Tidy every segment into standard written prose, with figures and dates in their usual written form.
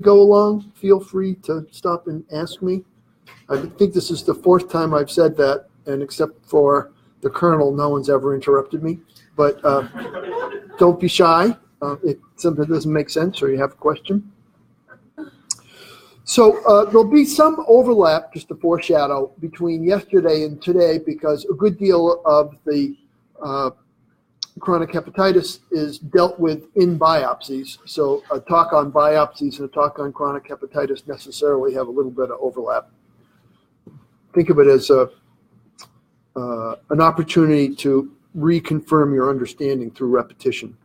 go along, feel free to stop and ask me. I think this is the fourth time I've said that, and except for the colonel, no one's ever interrupted me. But don't be shy if something doesn't make sense or you have a question. So there'll be some overlap, just to foreshadow, between yesterday and today, because a good deal of the chronic hepatitis is dealt with in biopsies. So a talk on biopsies and a talk on chronic hepatitis necessarily have a little bit of overlap. Think of it as an opportunity to reconfirm your understanding through repetition.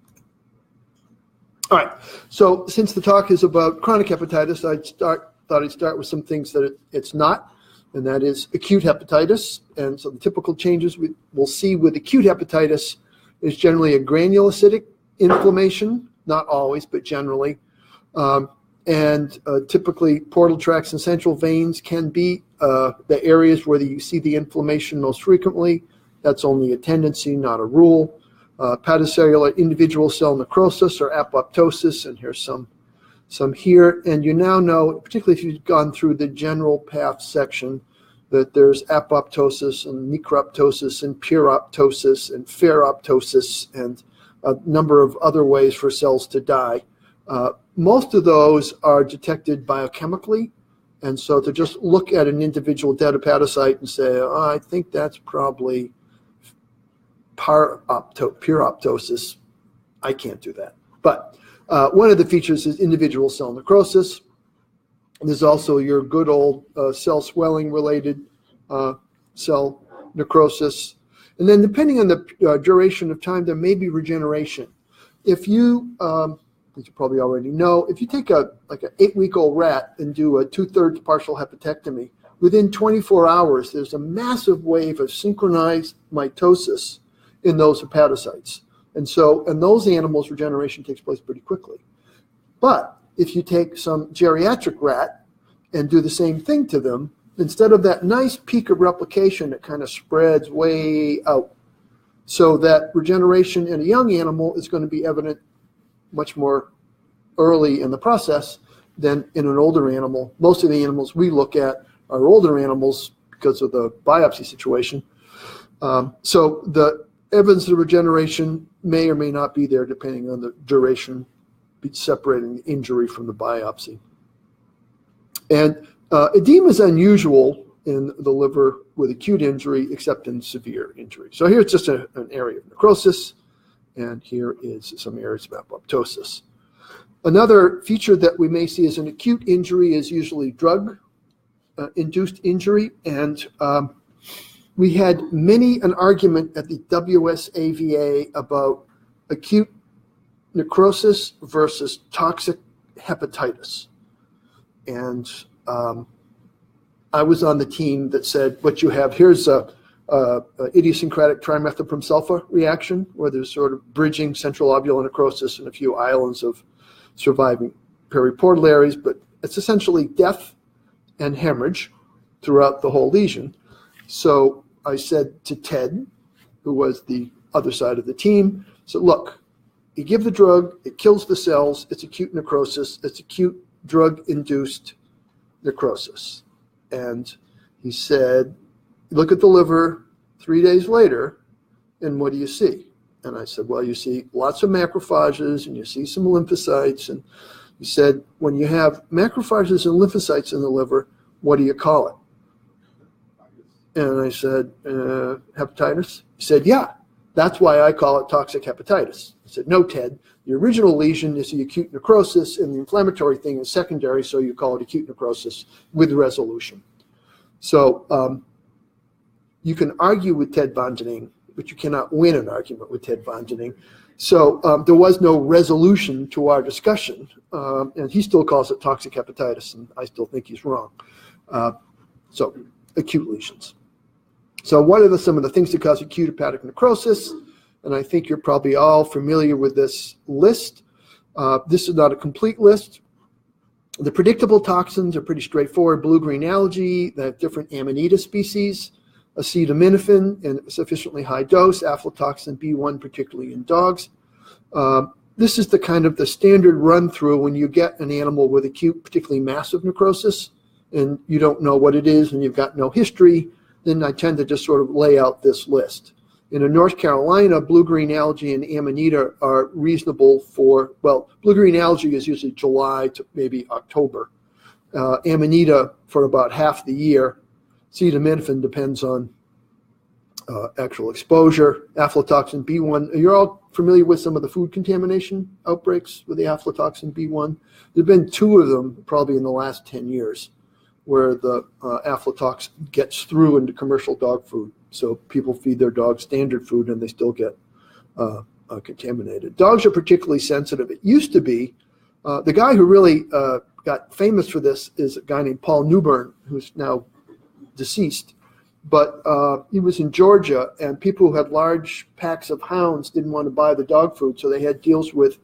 All right, so since the talk is about chronic hepatitis, thought I'd start with some things that it's not, and that is acute hepatitis. And so the typical changes we'll see with acute hepatitis is generally a granulocytic inflammation, not always, but generally. Typically portal tracts and central veins can be the areas where you see the inflammation most frequently. That's only a tendency, not a rule. Hepatocellular individual cell necrosis or apoptosis, and here's some here. And you now know, particularly if you've gone through the general path section, that there's apoptosis and necroptosis and puroptosis and ferroptosis and a number of other ways for cells to die. Most of those are detected biochemically. And so to just look at an individual dead hepatocyte and say, oh, I think that's probably puroptosis, I can't do that. But one of the features is individual cell necrosis. There's also your good old cell swelling related cell necrosis. And then depending on the duration of time, there may be regeneration. If you, as you probably already know, if you take an 8-week-old rat and do a 2/3 partial hepatectomy, within 24 hours, there's a massive wave of synchronized mitosis in those hepatocytes. And so in those animals, regeneration takes place pretty quickly. But if you take some geriatric rat and do the same thing to them, instead of that nice peak of replication, it kind of spreads way out. So that regeneration in a young animal is going to be evident much more early in the process than in an older animal. Most of the animals we look at are older animals because of the biopsy situation. So the evidence of regeneration may or may not be there depending on the duration separating the injury from the biopsy. And edema is unusual in the liver with acute injury except in severe injury. So here's just an area of necrosis, and here is some areas of apoptosis. Another feature that we may see as an acute injury is usually drug-induced injury, and we had many an argument at the WSAVA about acute necrosis versus toxic hepatitis. And I was on the team that said, what you have, here's a idiosyncratic trimethoprim sulfa reaction, where there's sort of bridging central lobular necrosis and a few islands of surviving periportal areas, but it's essentially death and hemorrhage throughout the whole lesion. So I said to Ted, who was the other side of the team, so look, you give the drug, it kills the cells, it's acute necrosis, it's acute drug-induced necrosis. And he said, look at the liver 3 days later, and what do you see? And I said, well, you see lots of macrophages, and you see some lymphocytes. And he said, when you have macrophages and lymphocytes in the liver, what do you call it? And I said, hepatitis? He said, yeah, that's why I call it toxic hepatitis. I said, no, Ted, the original lesion is the acute necrosis, and the inflammatory thing is secondary, so you call it acute necrosis with resolution. So you can argue with Ted von Dening, but you cannot win an argument with Ted von Dening. So there was no resolution to our discussion, and he still calls it toxic hepatitis, and I still think he's wrong. So acute lesions. So what are some of the things that cause acute hepatic necrosis? And I think you're probably all familiar with this list. This is not a complete list. The predictable toxins are pretty straightforward. Blue-green algae, they have different Amanita species, acetaminophen in a sufficiently high dose, aflatoxin B1, particularly in dogs. this is the kind of the standard run through when you get an animal with acute, particularly massive necrosis, and you don't know what it is and you've got no history, then I tend to just sort of lay out this list. In North Carolina, blue-green algae and amanita are reasonable for, well, blue-green algae is usually July to maybe October. Amanita for about half the year. Acetaminophen depends on actual exposure. Aflatoxin B1. You're all familiar with some of the food contamination outbreaks with the aflatoxin B1. There have been 2 of them probably in the last 10 years where the aflatoxin gets through into commercial dog food. So people feed their dogs standard food and they still get contaminated. Dogs are particularly sensitive. It used to be, the guy who really got famous for this is a guy named Paul Newburn, who's now deceased. But he was in Georgia, and people who had large packs of hounds didn't want to buy the dog food, so they had deals with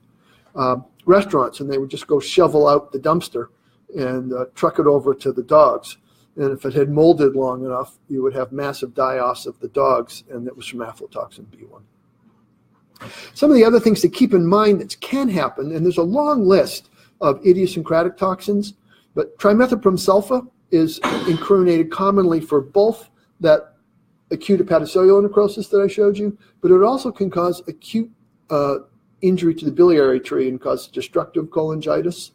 restaurants, and they would just go shovel out the dumpster and truck it over to the dogs. And if it had molded long enough, you would have massive die-offs of the dogs, and that was from aflatoxin B1. Some of the other things to keep in mind that can happen, and there's a long list of idiosyncratic toxins, but trimethoprim sulfa is incriminated commonly for both that acute hepatocellular necrosis that I showed you, but it also can cause acute injury to the biliary tree and cause destructive cholangitis.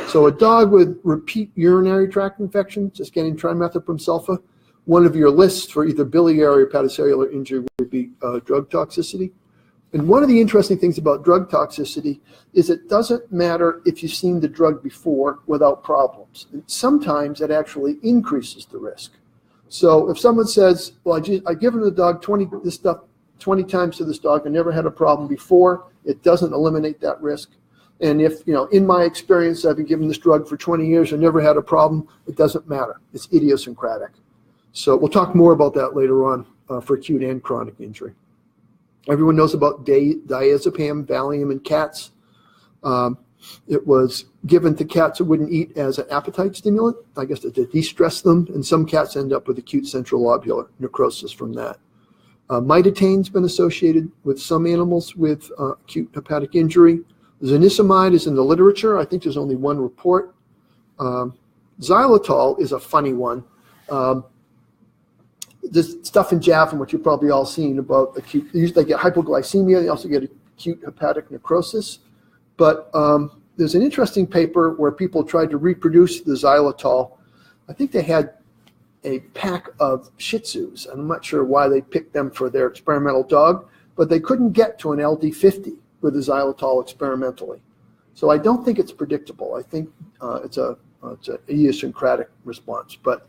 So a dog with repeat urinary tract infection, just getting trimethoprim sulfa, one of your lists for either biliary or hepatocellular injury would be drug toxicity. And one of the interesting things about drug toxicity is it doesn't matter if you've seen the drug before without problems. And sometimes it actually increases the risk. So if someone says, well, I've given the dog 20 times to this dog and never had a problem before, it doesn't eliminate that risk. And if, in my experience, I've been giving this drug for 20 years and never had a problem, it doesn't matter. It's idiosyncratic. So we'll talk more about that later on for acute and chronic injury. Everyone knows about diazepam, Valium in cats. It was given to cats that wouldn't eat as an appetite stimulant, I guess to de-stress them, and some cats end up with acute central lobular necrosis from that. Mitatane's been associated with some animals with acute hepatic injury. Zonisamide is in the literature. I think there's only one report. Xylitol is a funny one. This stuff in Javelin, which you've probably all seen about acute, they get hypoglycemia, they also get acute hepatic necrosis. But there's an interesting paper where people tried to reproduce the xylitol. I think they had a pack of Shih Tzus. I'm not sure why they picked them for their experimental dog, but they couldn't get to an LD50 with the xylitol experimentally. So I don't think it's predictable. I think it's an idiosyncratic response. But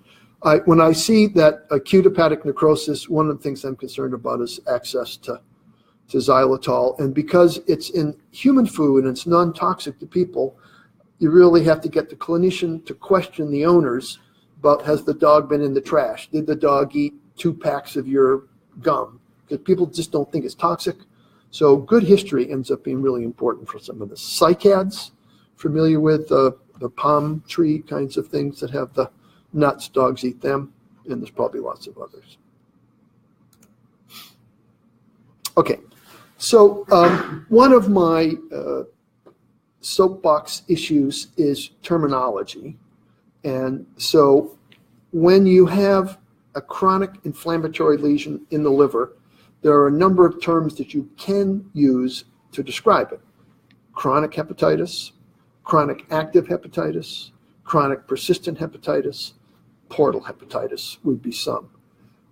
when I see that acute hepatic necrosis, one of the things I'm concerned about is access to xylitol. And because it's in human food and it's non-toxic to people, you really have to get the clinician to question the owners about, has the dog been in the trash? Did the dog eat 2 packs of your gum? Because people just don't think it's toxic. So good history ends up being really important for some of this. Cycads, familiar with the palm tree kinds of things that have the nuts, dogs eat them, and there's probably lots of others. Okay, so one of my soapbox issues is terminology. And so when you have a chronic inflammatory lesion in the liver, there are a number of terms that you can use to describe it. Chronic hepatitis, chronic active hepatitis, chronic persistent hepatitis, portal hepatitis would be some.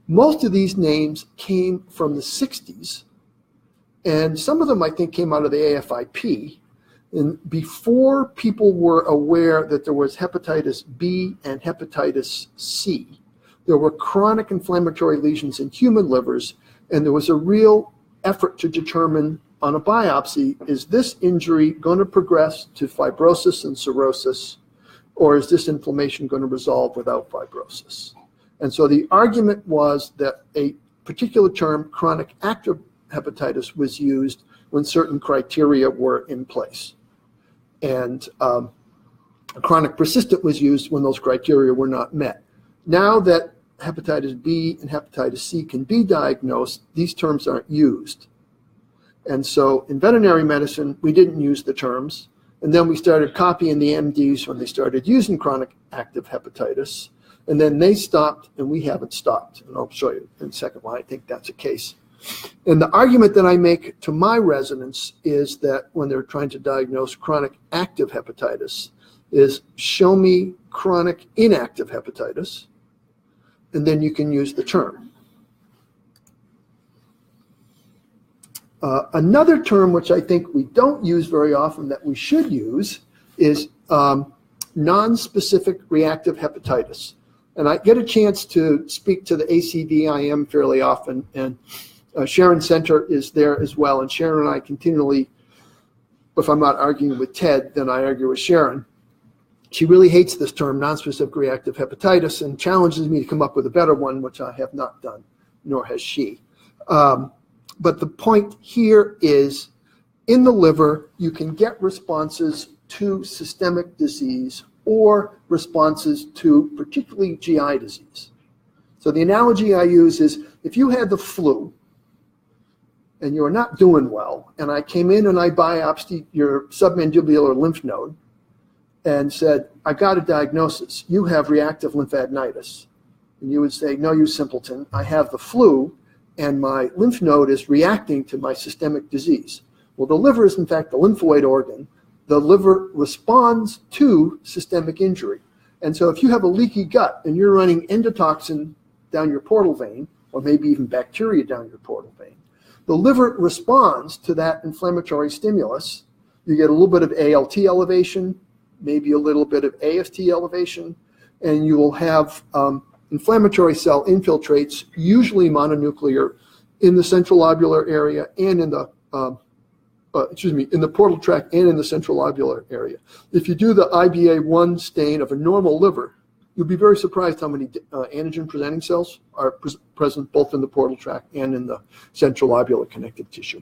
Most of these names came from the 60s, and some of them I think came out of the AFIP. And before people were aware that there was hepatitis B and hepatitis C, there were chronic inflammatory lesions in human livers, and there was a real effort to determine on a biopsy, is this injury going to progress to fibrosis and cirrhosis, or is this inflammation going to resolve without fibrosis? And so the argument was that a particular term, chronic active hepatitis, was used when certain criteria were in place. And chronic persistent was used when those criteria were not met. Now that hepatitis B and hepatitis C can be diagnosed, these terms aren't used. And so in veterinary medicine, we didn't use the terms. And then we started copying the MDs when they started using chronic active hepatitis. And then they stopped, and we haven't stopped. And I'll show you in a second why I think that's a case. And the argument that I make to my residents is that when they're trying to diagnose chronic active hepatitis is show me chronic inactive hepatitis, and then you can use the term. Another term which I think we don't use very often that we should use is non-specific reactive hepatitis. And I get a chance to speak to the ACVIM fairly often, and Sharon Center is there as well. And Sharon and I continually, if I'm not arguing with Ted, then I argue with Sharon. She really hates this term, non-specific reactive hepatitis, and challenges me to come up with a better one, which I have not done, nor has she. But the point here is, in the liver, you can get responses to systemic disease or responses to particularly GI disease. So the analogy I use is, if you had the flu and you're not doing well, and I came in and I biopsied your submandibular lymph node and said, I got a diagnosis, you have reactive lymphadenitis. And you would say, no, you simpleton, I have the flu and my lymph node is reacting to my systemic disease. Well, the liver is in fact the lymphoid organ. The liver responds to systemic injury. And so if you have a leaky gut and you're running endotoxin down your portal vein, or maybe even bacteria down your portal vein, the liver responds to that inflammatory stimulus. You get a little bit of ALT elevation, maybe a little bit of AST elevation, and you will have inflammatory cell infiltrates, usually mononuclear, in the central lobular area and in the in the portal tract and in the central lobular area. If you do the IBA1 stain of a normal liver, you'll be very surprised how many antigen-presenting cells are present both in the portal tract and in the central lobular connective tissue.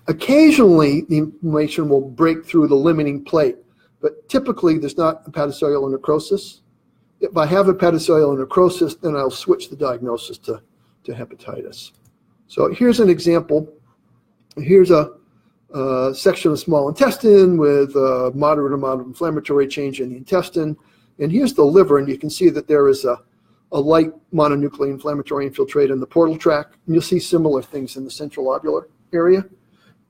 Occasionally, the inflammation will break through the limiting plate, but typically there's not hepatocellular necrosis. If I have hepatocellular necrosis, then I'll switch the diagnosis to hepatitis. So here's an example. Here's a section of small intestine with a moderate amount of inflammatory change in the intestine. And here's the liver, and you can see that there is a light mononuclear inflammatory infiltrate in the portal tract. And you'll see similar things in the central lobular area.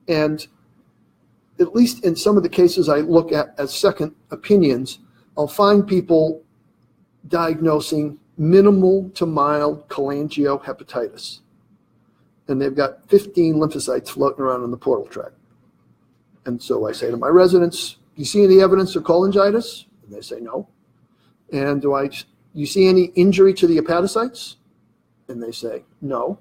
And at least in some of the cases I look at as second opinions, I'll find people diagnosing minimal to mild cholangiohepatitis. And they've got 15 lymphocytes floating around in the portal tract. And so I say to my residents, do you see any evidence of cholangitis? And they say no. And do you see any injury to the hepatocytes? And they say no.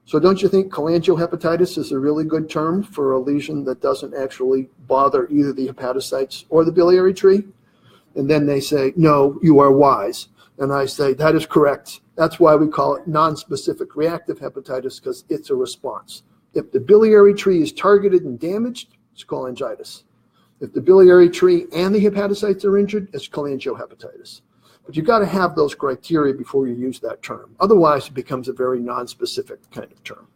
So don't you think cholangiohepatitis is a really good term for a lesion that doesn't actually bother either the hepatocytes or the biliary tree? And then they say, no, you are wise. And I say, that is correct. That's why we call it non-specific reactive hepatitis, because it's a response. If the biliary tree is targeted and damaged, it's cholangitis. If the biliary tree and the hepatocytes are injured, it's cholangiohepatitis. But you've got to have those criteria before you use that term. Otherwise, it becomes a very non-specific kind of term.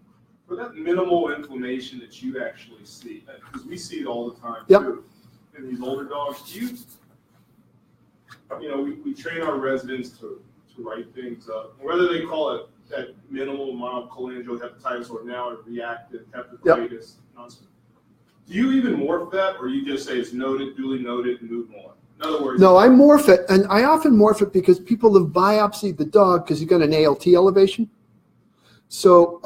For that minimal inflammation that you actually see, because we see it all the time Yep. too, in these older dogs, we train our residents to write things up, whether they call it that minimal mild cholangiohepatitis or now a reactive hepatitis. Yep. Do you even morph that, or you just say it's noted, duly noted, and move on? In other words, no, I morph it, and I often morph it because people have biopsied the dog because you got an ALT elevation. So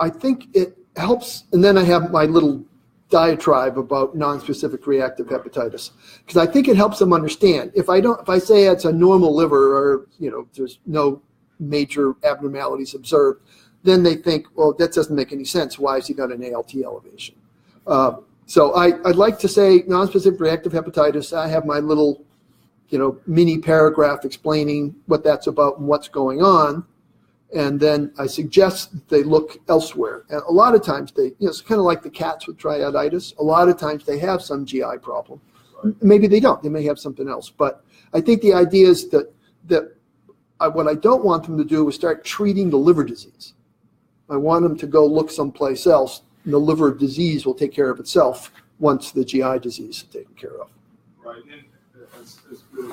I think it helps, and then I have my little diatribe about non-specific reactive hepatitis, because I think it helps them understand. If I say it's a normal liver, or there's no major abnormalities observed, then they think, well, that doesn't make any sense. Why has he got an ALT elevation? So I'd like to say non-specific reactive hepatitis. I have my little, mini paragraph explaining what that's about and what's going on. And then I suggest that they look elsewhere. And a lot of times it's kind of like the cats with triaditis. A lot of times they have some GI problem. Maybe they don't. They may have something else. But I think the idea is that what I don't want them to do is start treating the liver disease. I want them to go look someplace else. And the liver disease will take care of itself once the GI disease is taken care of. Right, and that's good.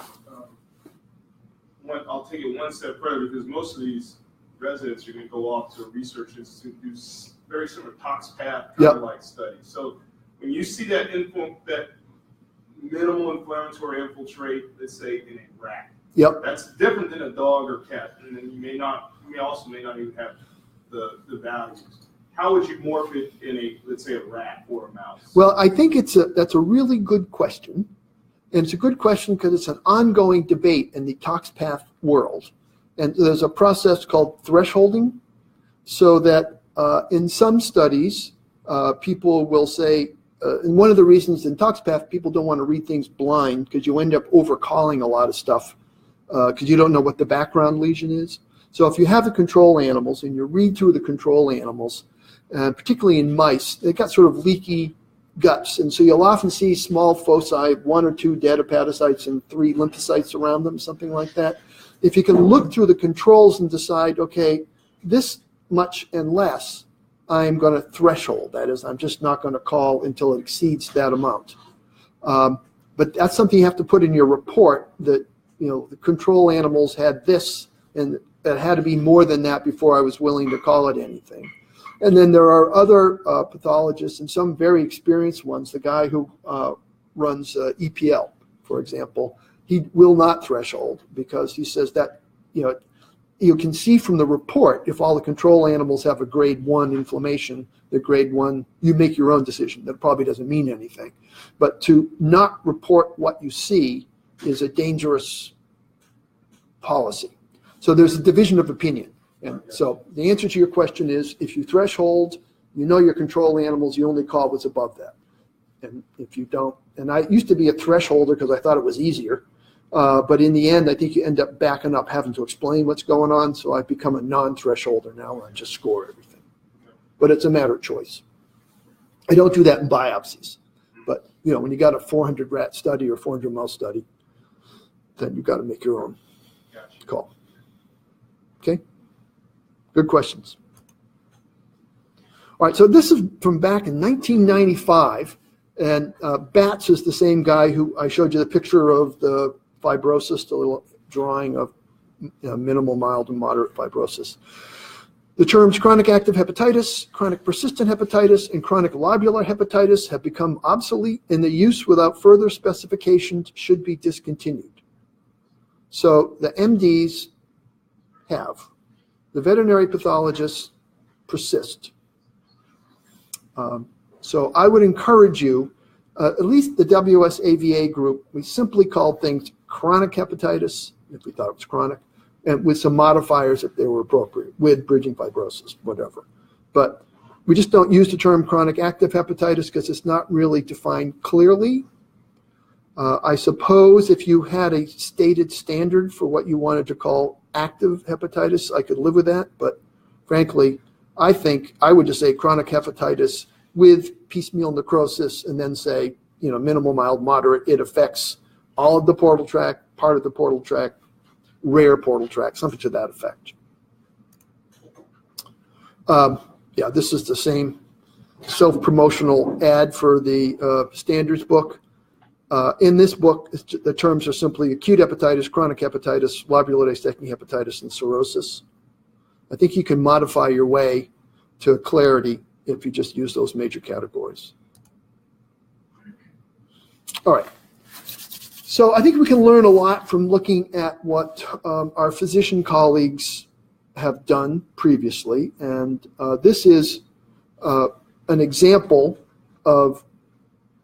I'll take it one step further because most of these residents are going to go off to a research institute do very similar tox path kind of like studies. So when you see that minimal inflammatory infiltrate, let's say in a rat, that's different than a dog or cat, and then you may not even have the values. How would you morph it in let's say a rat or a mouse? Well, I think that's a really good question. And it's a good question because it's an ongoing debate in the tox path world. And there's a process called thresholding, so that in some studies, people will say, and one of the reasons in tox path, people don't want to read things blind because you end up overcalling a lot of stuff because you don't know what the background lesion is. So if you have the control animals and you read through the control animals, particularly in mice, they've got sort of leaky guts. And so you'll often see small foci, 1 or 2 dead hepatocytes and 3 lymphocytes around them, something like that. If you can look through the controls and decide, okay, this much and less, I'm going to threshold. That is, I'm just not going to call until it exceeds that amount. But that's something you have to put in your report that, the control animals had this, and it had to be more than that before I was willing to call it anything. And then there are other pathologists, and some very experienced ones. The guy who runs EPL, for example, he will not threshold because he says that, you can see from the report if all the control animals have a grade 1 inflammation, the grade 1, you make your own decision. That probably doesn't mean anything. But to not report what you see is a dangerous policy. So there's a division of opinion. And so the answer to your question is, if you threshold, your control animals, you only call what's above that. And if you don't, and I used to be a thresholder because I thought it was easier, but in the end, I think you end up backing up having to explain what's going on, so I've become a non-thresholder now where I just score everything. But it's a matter of choice. I don't do that in biopsies. But, when you got a 400 rat study or 400 mouse study, then you've got to make your own call. Okay? Good questions. All right, so this is from back in 1995, and Batts is the same guy who I showed you the picture of the fibrosis, the little drawing of minimal, mild, and moderate fibrosis. The terms chronic active hepatitis, chronic persistent hepatitis, and chronic lobular hepatitis have become obsolete, and the use without further specification should be discontinued. So the MDs have. The veterinary pathologists persist. So I would encourage you, at least the WSAVA group, we simply called things chronic hepatitis, if we thought it was chronic, and with some modifiers if they were appropriate, with bridging fibrosis, whatever. But we just don't use the term chronic active hepatitis because it's not really defined clearly. I suppose if you had a stated standard for what you wanted to call active hepatitis, I could live with that. But frankly, I think I would just say chronic hepatitis with piecemeal necrosis and then say, minimal, mild, moderate. It affects all of the portal tract, part of the portal tract, rare portal tract, something to that effect. This is the same self-promotional ad for the standards book. In this book, the terms are simply acute hepatitis, chronic hepatitis, lobular disecting hepatitis, and cirrhosis. I think you can modify your way to clarity if you just use those major categories. All right. So I think we can learn a lot from looking at what our physician colleagues have done previously. And this is an example of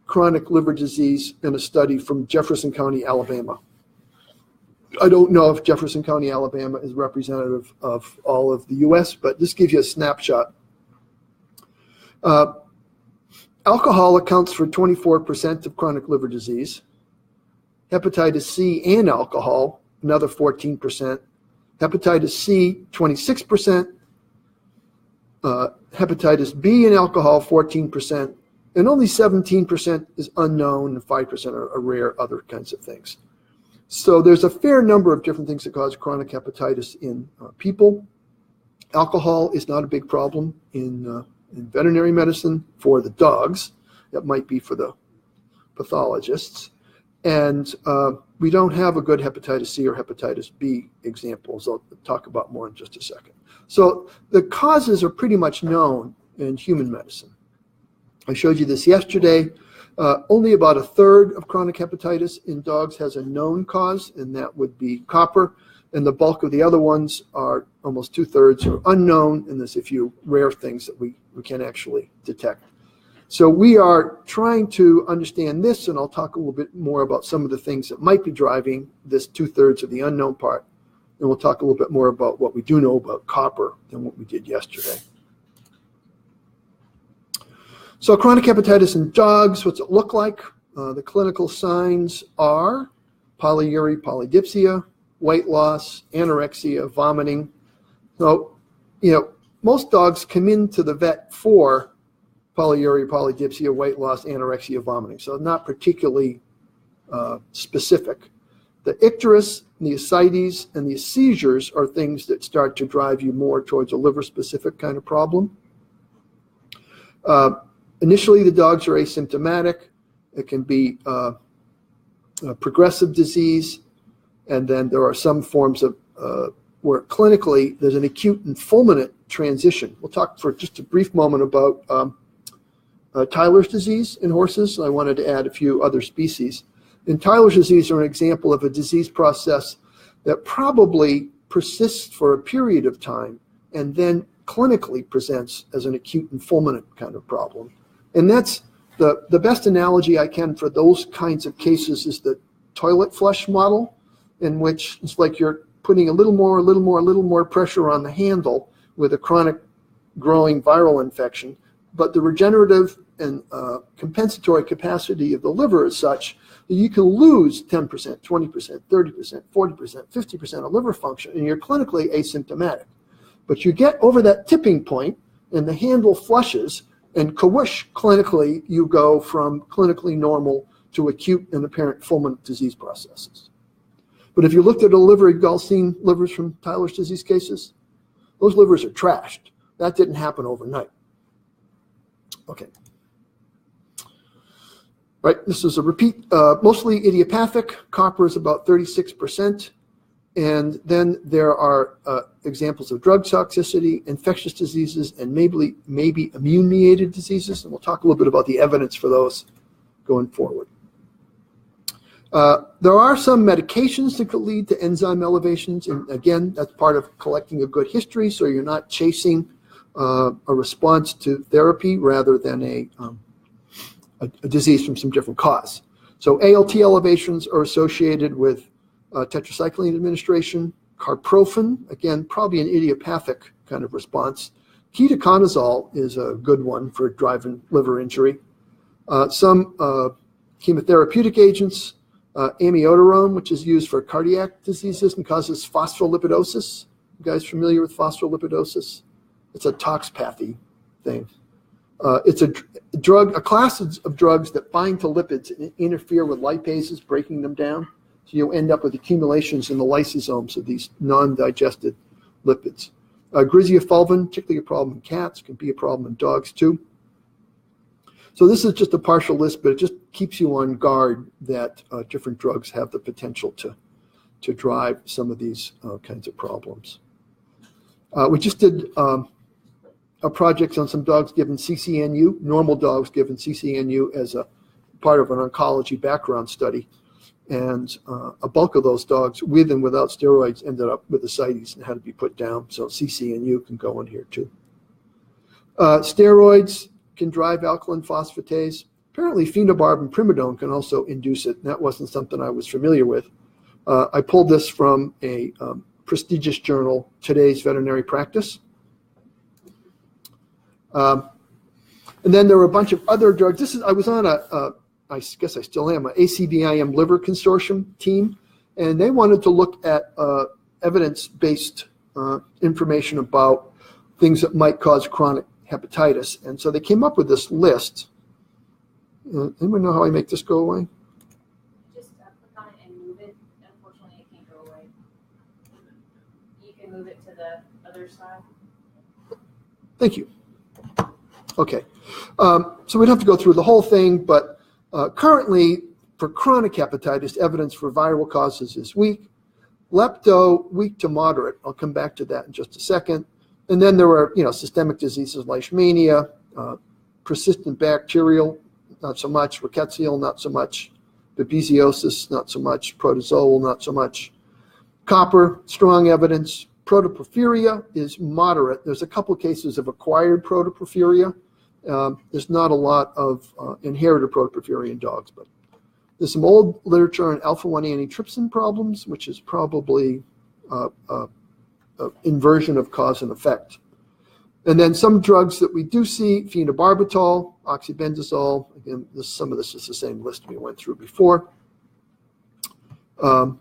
chronic liver disease in a study from Jefferson County, Alabama. I don't know if Jefferson County, Alabama is representative of all of the US, but this gives you a snapshot. Alcohol accounts for 24% of chronic liver disease. Hepatitis C and alcohol, another 14%. Hepatitis C, 26%. Hepatitis B and alcohol, 14%. And only 17% is unknown, and 5% are rare other kinds of things. So there's a fair number of different things that cause chronic hepatitis in people. Alcohol is not a big problem in veterinary medicine for the dogs. That might be for the pathologists. And we don't have a good hepatitis C or hepatitis B examples. I'll talk about more in just a second. So the causes are pretty much known in human medicine. I showed you this yesterday. Only about a third of chronic hepatitis in dogs has a known cause, and that would be copper. And the bulk of the other ones are almost 2/3 are unknown, and there's a few rare things that we can actually detect. So we are trying to understand this, and I'll talk a little bit more about some of the things that might be driving this 2/3 of the unknown part. And we'll talk a little bit more about what we do know about copper than what we did yesterday. So chronic hepatitis in dogs, what's it look like? The clinical signs are polyuria, polydipsia, weight loss, anorexia, vomiting. So, most dogs come into the vet for polyuria, polydipsia, weight loss, anorexia, vomiting. So not particularly specific. The icterus, the ascites, and the seizures are things that start to drive you more towards a liver-specific kind of problem. Initially, the dogs are asymptomatic. It can be progressive disease, and then there are some forms of where clinically there's an acute and fulminant transition. We'll talk for just a brief moment about Tyler's disease in horses. I wanted to add a few other species. And Tyler's disease are an example of a disease process that probably persists for a period of time and then clinically presents as an acute and fulminant kind of problem. And that's the best analogy I can for those kinds of cases is the toilet flush model, in which it's like you're putting a little more pressure on the handle with a chronic growing viral infection. But the regenerative and compensatory capacity of the liver is such that you can lose 10%, 20%, 30%, 40%, 50% of liver function, and you're clinically asymptomatic. But you get over that tipping point, and the handle flushes, and whoosh, clinically, you go from clinically normal to acute and apparent fulminant disease processes. But if you looked at a liver, you've all seen livers from Tyler's disease cases, those livers are trashed. That didn't happen overnight. Okay. Right, this is a repeat, mostly idiopathic. Copper is about 36%. And then there are examples of drug toxicity, infectious diseases, and maybe immune-mediated diseases. And we'll talk a little bit about the evidence for those going forward. There are some medications that could lead to enzyme elevations. And again, that's part of collecting a good history, so you're not chasing a response to therapy rather than a disease from some different cause. So ALT elevations are associated with tetracycline administration. Carprofen, again, probably an idiopathic kind of response. Ketoconazole is a good one for driving liver injury. Some chemotherapeutic agents, amiodarone, which is used for cardiac diseases and causes phospholipidosis. You guys familiar with phospholipidosis? It's a toxopathy thing. It's a drug, a class of drugs that bind to lipids and interfere with lipases, breaking them down. So you end up with accumulations in the lysosomes of these non-digested lipids. Griseofulvin, particularly a problem in cats, can be a problem in dogs too. So this is just a partial list, but it just keeps you on guard that different drugs have the potential to drive some of these kinds of problems. We just did a project on some dogs given CCNU, normal dogs given CCNU as a part of an oncology background study. And a bulk of those dogs with and without steroids ended up with ascites and had to be put down. So CCNU can go in here too. Steroids can drive alkaline phosphatase. Apparently phenobarb and primidone can also induce it. And that wasn't something I was familiar with. I pulled this from a prestigious journal, Today's Veterinary Practice. And then there were a bunch of other drugs. I was on I guess I still am, an ACBIM liver consortium team, and they wanted to look at evidence-based information about things that might cause chronic hepatitis. And so they came up with this list. Anyone know how I make this go away? Just click on it and move it. Unfortunately, it can't go away. You can move it to the other side. Thank you. Okay. So we'd have to go through the whole thing, but currently for chronic hepatitis, evidence for viral causes is weak. Lepto, weak to moderate. I'll come back to that in just a second. And then there are, systemic diseases, leishmania, persistent bacterial, not so much, rickettsial, not so much, babesiosis, not so much, protozoal, not so much. Copper, strong evidence. Protoporphyria is moderate. There's a couple cases of acquired protoporphyria. There's not a lot of inherited protoporphyria in dogs, but there's some old literature on alpha-1 antitrypsin problems, which is probably inversion of cause and effect. And then some drugs that we do see, phenobarbital, oxybenzazole. Again, some of this is the same list we went through before. And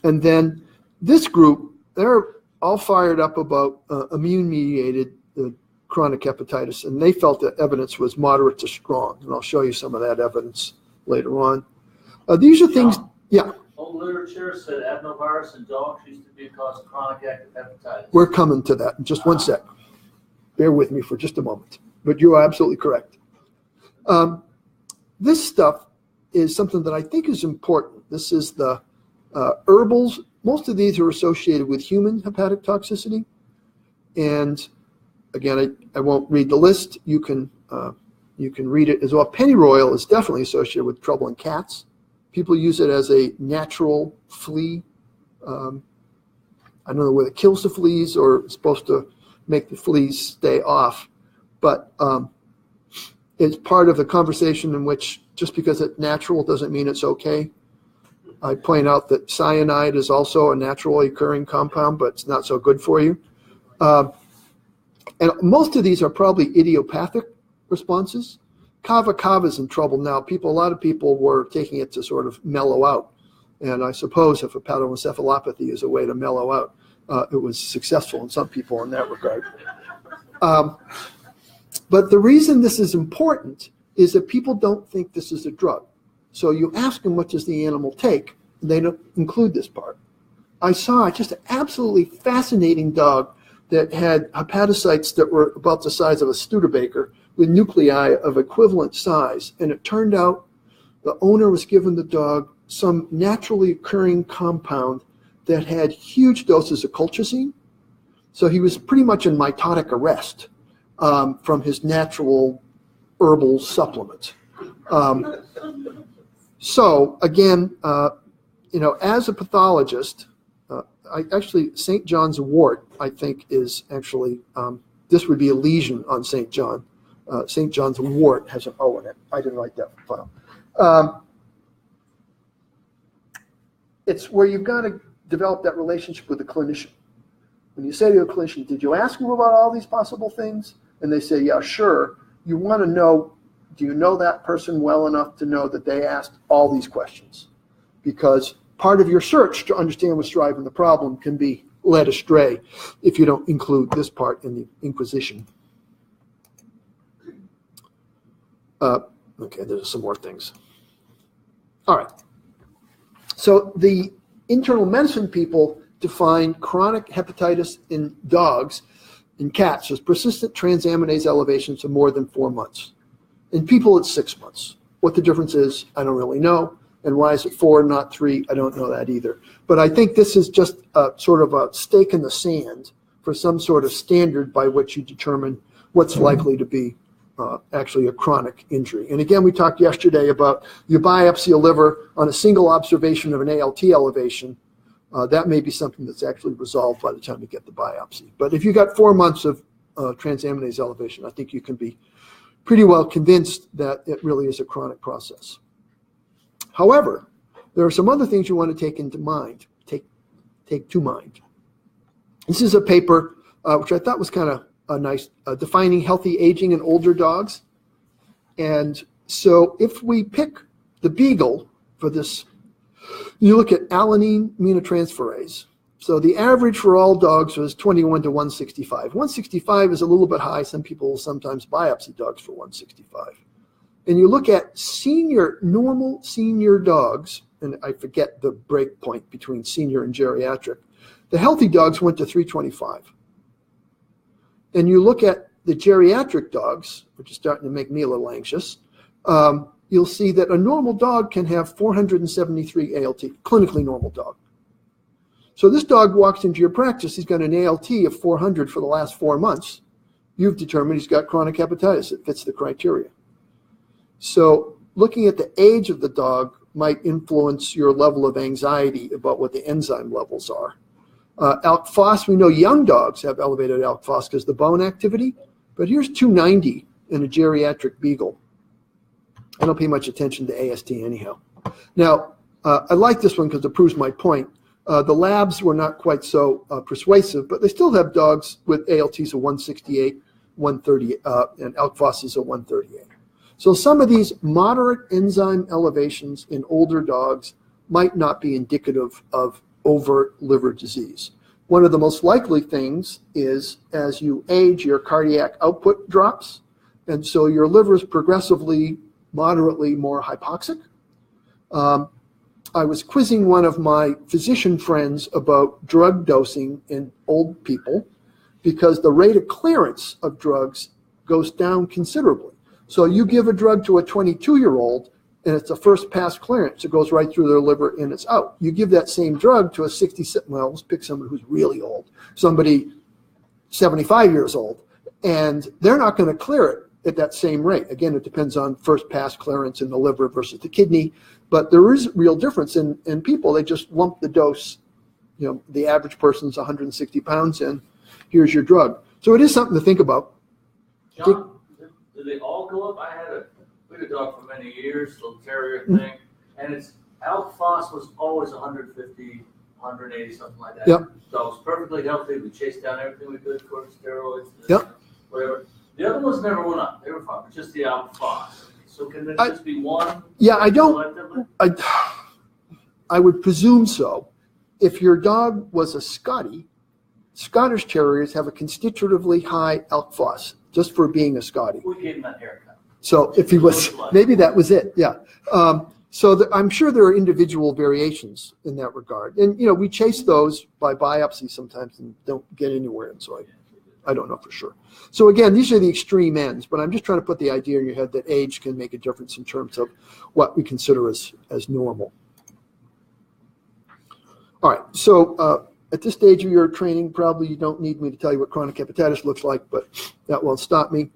then this group, they're all fired up about immune-mediated chronic hepatitis, and they felt that evidence was moderate to strong. And I'll show you some of that evidence later on. These are things, yeah. Old literature said adenovirus in dogs used to be a cause of chronic active hepatitis. We're coming to that in just one sec. Bear with me for just a moment. But you are absolutely correct. This stuff is something that I think is important. This is the herbals. Most of these are associated with human hepatic toxicity. And again, I won't read the list. You can read it as well. Pennyroyal is definitely associated with trouble in cats. People use it as a natural flea. I don't know whether it kills the fleas or it's supposed to make the fleas stay off. But it's part of the conversation in which just because it's natural doesn't mean it's okay. I point out that cyanide is also a naturally occurring compound, but it's not so good for you. And most of these are probably idiopathic responses. Kava is in trouble now. A lot of people were taking it to sort of mellow out. And I suppose if hepatoencephalopathy is a way to mellow out, it was successful in some people in that regard. But the reason this is important is that people don't think this is a drug. So you ask them, what does the animal take? And they don't include this part. I saw just an absolutely fascinating dog that had hepatocytes that were about the size of a Studebaker with nuclei of equivalent size. And it turned out the owner was given the dog some naturally occurring compound that had huge doses of colchicine. So he was pretty much in mitotic arrest from his natural herbal supplement. So again, as a pathologist, St. John's wort, I think, is actually, this would be a lesion on St. John. St. John's wort has an O in it. I didn't write that file. It's where you've got to develop that relationship with the clinician. When you say to a clinician, did you ask him about all these possible things? And they say, yeah, sure. You want to know, do you know that person well enough to know that they asked all these questions? Because part of your search to understand what's driving the problem can be led astray if you don't include this part in the inquisition. Okay, there's some more things. All right. So the internal medicine people define chronic hepatitis in dogs and cats as persistent transaminase elevations of more than 4 months. In people, it's 6 months. What the difference is, I don't really know. And why is it 4, not 3? I don't know that either. But I think this is just a sort of a stake in the sand for some sort of standard by which you determine what's likely to be actually a chronic injury. And again, we talked yesterday about you biopsy a liver on a single observation of an ALT elevation. That may be something that's actually resolved by the time you get the biopsy. But if you got 4 months of transaminase elevation, I think you can be pretty well convinced that it really is a chronic process. However, there are some other things you want to take into mind, take to mind. This is a paper which I thought was kind of nice, defining healthy aging in older dogs. And so if we pick the Beagle for this, you look at alanine aminotransferase. So the average for all dogs was 21 to 165. 165 is a little bit high. Some people will sometimes biopsy dogs for 165. And you look at normal senior dogs, and I forget the break point between senior and geriatric. The healthy dogs went to 325. and you look at the geriatric dogs, which is starting to make me a little anxious, you'll see that a normal dog can have 473 ALT, clinically normal dog. So this dog walks into your practice, he's got an ALT of 400 for the last 4 months. You've determined he's got chronic hepatitis. It fits the criteria. So looking at the age of the dog might influence your level of anxiety about what the enzyme levels are. Alk phos, we know young dogs have elevated alk phos because of the bone activity, but here's 290 in a geriatric beagle. I don't pay much attention to AST anyhow. Now, I like this one because it proves my point. The labs were not quite so persuasive, but they still have dogs with ALTs of 168, 130, and alk phos of 138. So some of these moderate enzyme elevations in older dogs might not be indicative of overt liver disease. One of the most likely things is as you age, your cardiac output drops, and so your liver is progressively, moderately more hypoxic. I was quizzing one of my physician friends about drug dosing in old people because the rate of clearance of drugs goes down considerably. So you give a drug to a 22-year-old and it's a first pass clearance. It goes right through their liver and it's out. You give that same drug to a 67, well, let's pick somebody who's really old, somebody 75 years old, and they're not going to clear it at that same rate. Again, it depends on first pass clearance in the liver versus the kidney, but there is real difference in people. They just lump the dose. You know, the average person's 160 pounds and here's your drug. So it is something to think about. John, do they all go up? We had a dog for many years, little terrier thing, and its alk phos was always 150, 180, something like that. Yep. Dog was perfectly healthy. We chased down everything we could, corticosteroids, Yep. whatever. The other ones never went up. They were fine. It's just the alk phos. So can there just be one? Yeah, I don't. Collectively? I would presume so. If your dog was a Scottie, Scottish Terriers have a constitutively high alk phos just for being a Scottie. We gave him that haircut. So if he was, maybe that was it. Yeah. I'm sure there are individual variations in that regard. And, you know, we chase those by biopsy sometimes and don't get anywhere. And so I don't know for sure. So again, these are the extreme ends, but I'm just trying to put the idea in your head that age can make a difference in terms of what we consider as normal. All right. So at this stage of your training, probably you don't need me to tell you what chronic hepatitis looks like, but that won't stop me.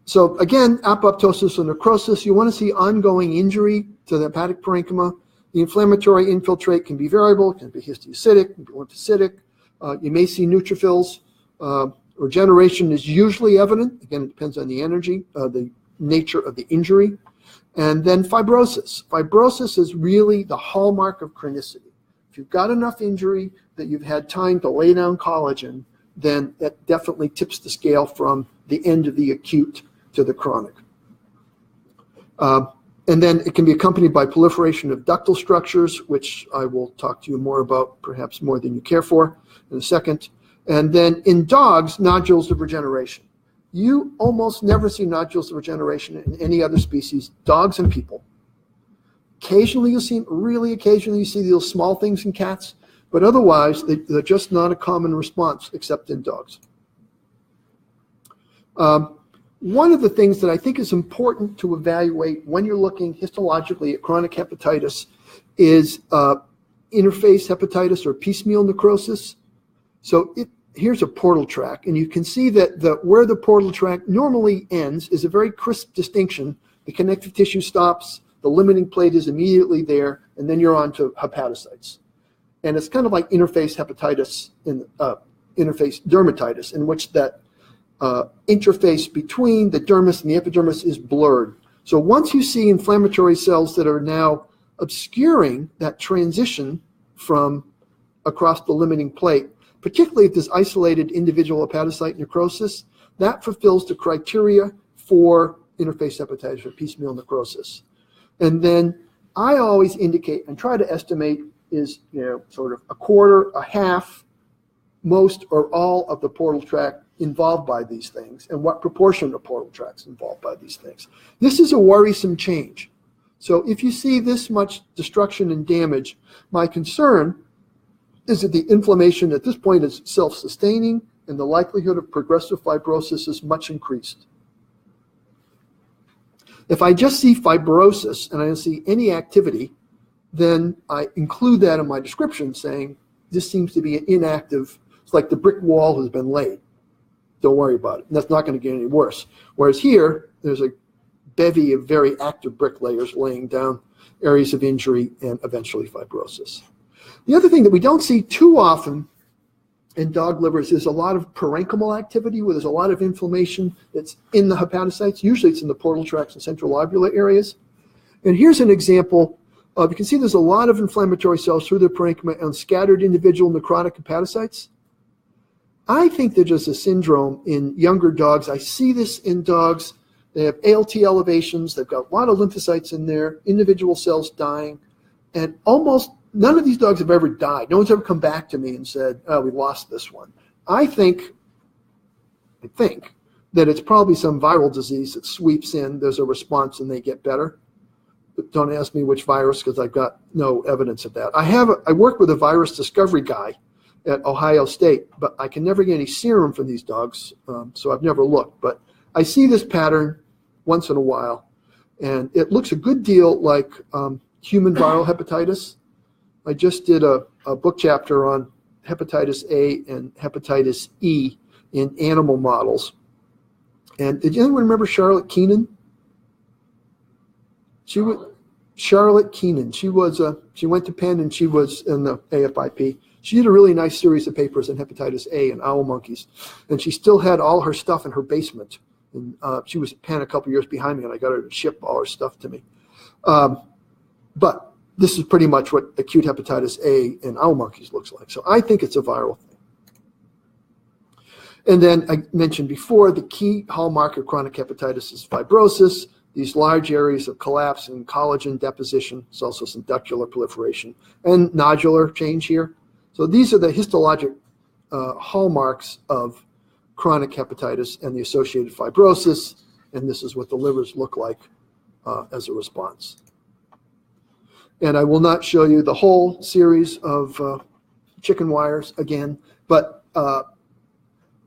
So again, apoptosis and necrosis, you want to see ongoing injury to the hepatic parenchyma. The inflammatory infiltrate can be variable, can be histiocytic, can be lymphocytic. You may see neutrophils. Regeneration is usually evident. Again, it depends on the energy, the nature of the injury. And then fibrosis. Fibrosis is really the hallmark of chronicity. If you've got enough injury that you've had time to lay down collagen, then that definitely tips the scale from the end of the acute to the chronic. And then it can be accompanied by proliferation of ductal structures, which I will talk to you more about, perhaps more than you care for, in a second. And then in dogs, nodules of regeneration. You almost never see nodules of regeneration in any other species, dogs and people. Occasionally you see, really occasionally you see those small things in cats, but otherwise they're just not a common response except in dogs. One of the things that I think is important to evaluate when you're looking histologically at chronic hepatitis is interface hepatitis or piecemeal necrosis. So here's a portal tract, and you can see that where the portal tract normally ends is a very crisp distinction. The connective tissue stops, the limiting plate is immediately there, and then you're on to hepatocytes. And it's kind of like interface hepatitis in interface dermatitis, in which that interface between the dermis and the epidermis is blurred. So once you see inflammatory cells that are now obscuring that transition from across the limiting plate, particularly if there's isolated individual hepatocyte necrosis, that fulfills the criteria for interface hepatitis or piecemeal necrosis. And then I always indicate and try to estimate is, you know, sort of a quarter, a half, most or all of the portal tract involved by these things, and what proportion of portal tracts involved by these things. This is a worrisome change. So if you see this much destruction and damage, my concern is that the inflammation at this point is self-sustaining and the likelihood of progressive fibrosis is much increased. If I just see fibrosis and I don't see any activity, then I include that in my description saying this seems to be an inactive, it's like the brick wall has been laid. Don't worry about it. And that's not going to get any worse. Whereas here, there's a bevy of very active bricklayers laying down areas of injury and eventually fibrosis. The other thing that we don't see too often in dog livers is a lot of parenchymal activity where there's a lot of inflammation that's in the hepatocytes. Usually it's in the portal tracts and central lobular areas. And here's an example of, you can see there's a lot of inflammatory cells through the parenchyma and scattered individual necrotic hepatocytes. I think that there's a syndrome in younger dogs. I see this in dogs. They have ALT elevations. They've got a lot of lymphocytes in there, individual cells dying. And almost none of these dogs have ever died. No one's ever come back to me and said, oh, we lost this one. I think that it's probably some viral disease that sweeps in. There's a response and they get better. But don't ask me which virus because I've got no evidence of that. I work with a virus discovery guy at Ohio State, but I can never get any serum from these dogs, so I've never looked. But I see this pattern once in a while, and it looks a good deal like human viral hepatitis. I just did a book chapter on hepatitis A and hepatitis E in animal models. And did anyone remember Charlotte Keenan? Charlotte Keenan. She went to Penn and she was in the AFIP. She did a really nice series of papers on hepatitis A in owl monkeys, and she still had all her stuff in her basement. And she was at Penn a couple years behind me, and I got her to ship all her stuff to me. But this is pretty much what acute hepatitis A in owl monkeys looks like. So I think it's a viral thing. And then I mentioned before, the key hallmark of chronic hepatitis is fibrosis, these large areas of collapse and collagen deposition. There's also some ductular proliferation and nodular change here. So these are the histologic hallmarks of chronic hepatitis and the associated fibrosis, and this is what the livers look like as a response. And I will not show you the whole series of chicken wires again, but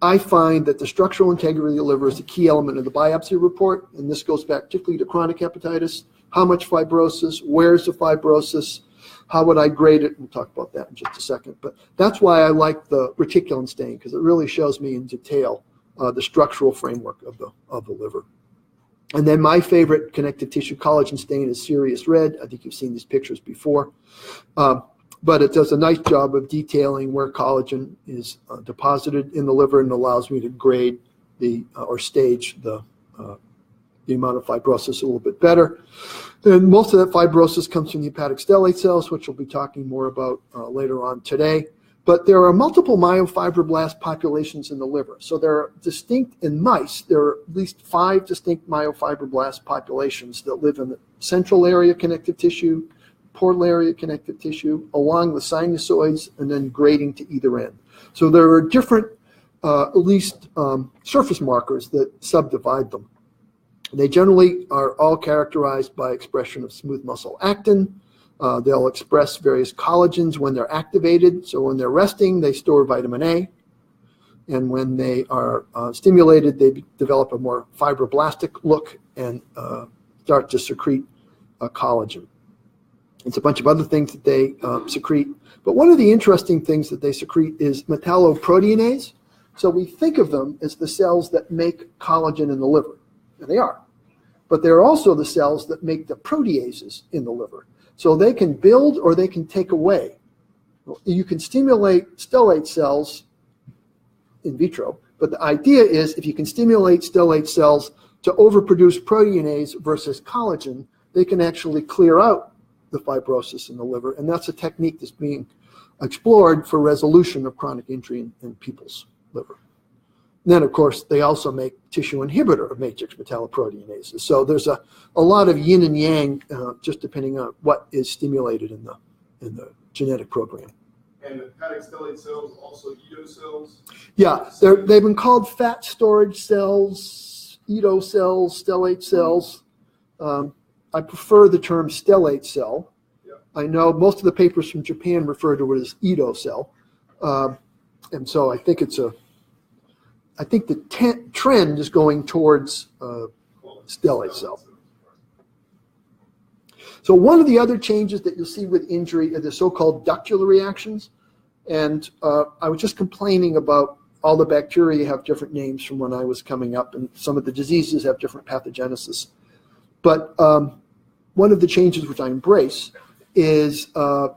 I find that the structural integrity of the liver is a key element of the biopsy report, and this goes back particularly to chronic hepatitis. How much fibrosis? Where's the fibrosis? How would I grade it? We'll talk about that in just a second. But that's why I like the reticulin stain, because it really shows me in detail the structural framework of the liver. And then my favorite connective tissue collagen stain is Sirius Red. I think you've seen these pictures before. But it does a nice job of detailing where collagen is deposited in the liver and allows me to grade or stage the amount of fibrosis a little bit better. And most of that fibrosis comes from the hepatic stellate cells, which we'll be talking more about later on today. But there are multiple myofibroblast populations in the liver. So there are distinct, in mice, there are at least 5 distinct myofibroblast populations that live in the central area connective tissue, portal area connective tissue, along the sinusoids, and then grading to either end. So there are different, at least surface markers that subdivide them. They generally are all characterized by expression of smooth muscle actin. They'll express various collagens when they're activated. So when they're resting, they store vitamin A. And when they are stimulated, they develop a more fibroblastic look and start to secrete collagen. It's a bunch of other things that they secrete. But one of the interesting things that they secrete is metalloproteinase. So we think of them as the cells that make collagen in the liver, and they are. But they're also the cells that make the proteases in the liver. So they can build or they can take away. You can stimulate stellate cells in vitro, but the idea is if you can stimulate stellate cells to overproduce proteinase versus collagen, they can actually clear out the fibrosis in the liver, and that's a technique that's being explored for resolution of chronic injury in people's liver. And then, of course, they also make tissue inhibitor of matrix metalloproteinases. So there's a lot of yin and yang, just depending on what is stimulated in the genetic program. And the hepatic stellate cells, also Edo cells? Yeah, they've been called fat storage cells, Edo cells, stellate cells. I prefer the term stellate cell. Yeah. I know most of the papers from Japan refer to it as Edo cell. And so I think it's I think the trend is going towards stellate cell. So one of the other changes that you'll see with injury are the so-called ductular reactions. And I was just complaining about all the bacteria have different names from when I was coming up, and some of the diseases have different pathogenesis. But one of the changes which I embrace is I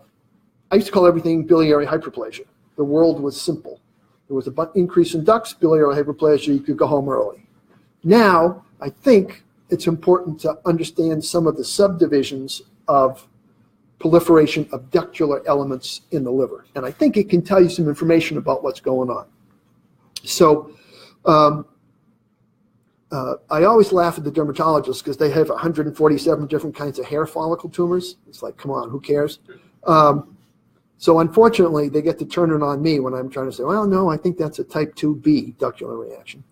used to call everything biliary hyperplasia. The world was simple. There was an increase in ducts, biliary hyperplasia, you could go home early. Now, I think it's important to understand some of the subdivisions of proliferation of ductular elements in the liver. And I think it can tell you some information about what's going on. So I always laugh at the dermatologists because they have 147 different kinds of hair follicle tumors. It's like, come on, who cares? So unfortunately, they get to turn it on me when I'm trying to say, well, no, I think that's a type 2B ductular reaction.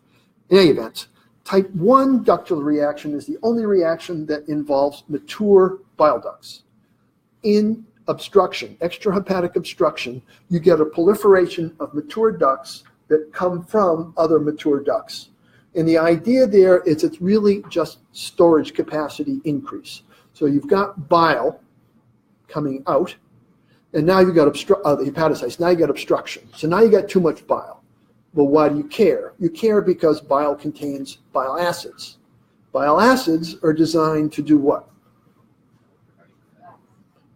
In any event, type 1 ductular reaction is the only reaction that involves mature bile ducts. In obstruction, extrahepatic obstruction, you get a proliferation of mature ducts that come from other mature ducts. And the idea there is it's really just storage capacity increase. So you've got bile coming out, and now you've got the hepatocytes. Now you got obstruction. So now you got too much bile. Well, why do you care? You care because bile contains bile acids. Bile acids are designed to do what?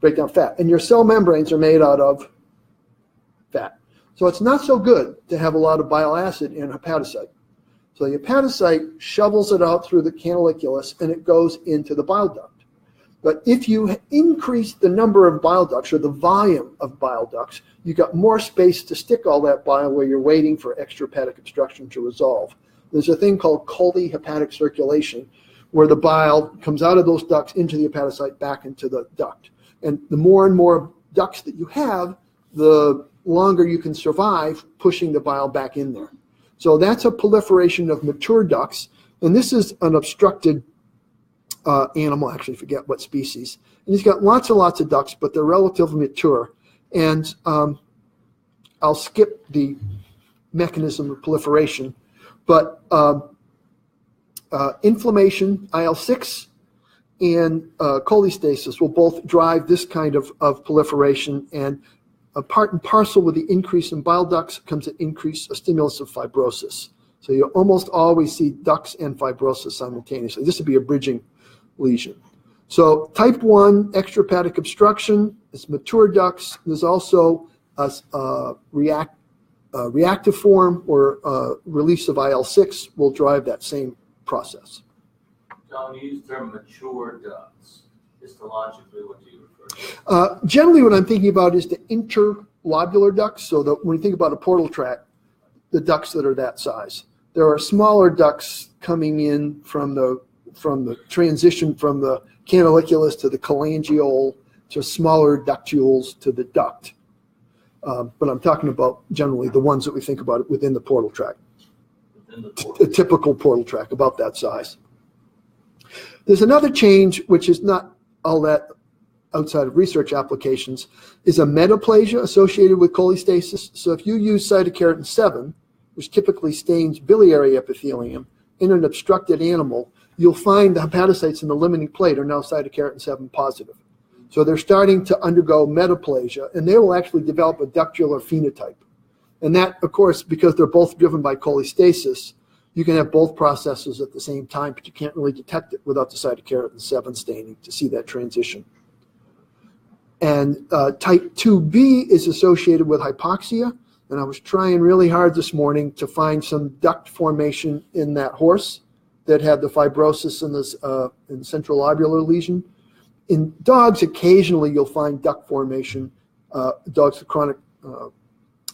Break down fat. And your cell membranes are made out of fat. So it's not so good to have a lot of bile acid in a hepatocyte. So the hepatocyte shovels it out through the canaliculus and it goes into the bile duct. But if you increase the number of bile ducts or the volume of bile ducts, you got more space to stick all that bile where you're waiting for extrahepatic obstruction to resolve. There's a thing called hepatic circulation where the bile comes out of those ducts into the hepatocyte back into the duct. And the more and more ducts that you have, the longer you can survive pushing the bile back in there. So that's a proliferation of mature ducts. And this is an obstructed animal, actually forget what species. And he's got lots and lots of ducts, but they're relatively mature. And I'll skip the mechanism of proliferation. But inflammation, IL-6, and cholestasis will both drive this kind of proliferation, and part and parcel with the increase in bile ducts comes an increase, a stimulus of fibrosis. So you almost always see ducts and fibrosis simultaneously. This would be a bridging lesion. So type 1 extrahepatic obstruction is mature ducts. There's also a reactive form or release of IL-6 will drive that same process. John, you use the term mature ducts. Histologically, what do you refer to? Generally, what I'm thinking about is the interlobular ducts. So that when you think about a portal tract, the ducts that are that size. There are smaller ducts coming in from the transition from the canaliculus to the cholangiole to smaller ductules to the duct. But I'm talking about generally the ones that we think about within the portal tract. A typical portal tract, about that size. There's another change, which is not all that outside of research applications, is a metaplasia associated with cholestasis. So if you use cytokeratin 7, which typically stains biliary epithelium, in an obstructed animal, you'll find the hepatocytes in the limiting plate are now cytokeratin 7 positive. So they're starting to undergo metaplasia, and they will actually develop a ductular phenotype. And that, of course, because they're both driven by cholestasis, you can have both processes at the same time, but you can't really detect it without the cytokeratin 7 staining to see that transition. And type 2B is associated with hypoxia, and I was trying really hard this morning to find some duct formation in that horse that had the fibrosis in this in central lobular lesion. In dogs, occasionally you'll find duct formation. Dogs with chronic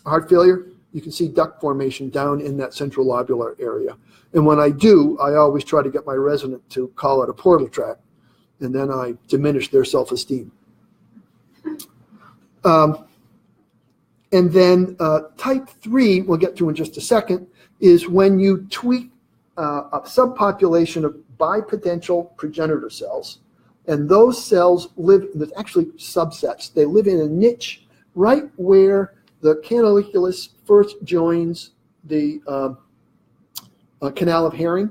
heart failure, you can see duct formation down in that central lobular area. And when I do, I always try to get my resident to call it a portal tract, and then I diminish their self-esteem. And then type 3, we'll get to in just a second, is when you tweak a subpopulation of bipotential progenitor cells, and those cells live, there's actually subsets, they live in a niche right where the canaliculus first joins the canal of Herring.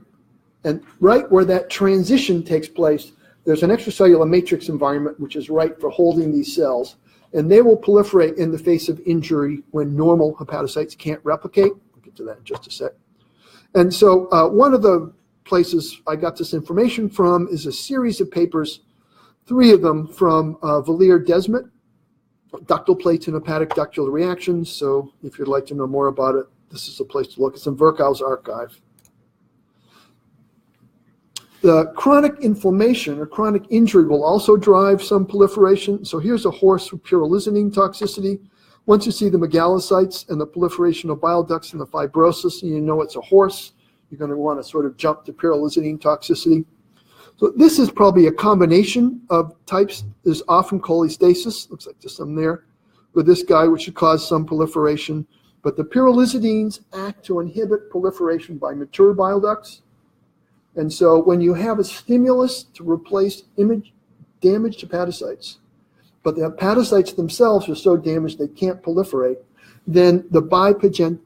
And right where that transition takes place, there's an extracellular matrix environment which is right for holding these cells. And they will proliferate in the face of injury when normal hepatocytes can't replicate. We'll get to that in just a sec. And so one of the places I got this information from is a series of papers, 3 of them from Valier-Desmet, ductal plates and hepatic ductular reactions. So if you'd like to know more about it, this is a place to look. It's in Virchow's archive. The chronic inflammation or chronic injury will also drive some proliferation. So here's a horse with pyrrolizidine toxicity. Once you see the megalocytes and the proliferation of bile ducts and the fibrosis, and you know it's a horse, you're going to want to sort of jump to pyrrolizidine toxicity. So this is probably a combination of types. There's often cholestasis, looks like there's some there, with this guy, which should cause some proliferation. But the pyrrolizidines act to inhibit proliferation by mature bile ducts. And so when you have a stimulus to replace damaged hepatocytes, but the hepatocytes themselves are so damaged they can't proliferate, then the bipotential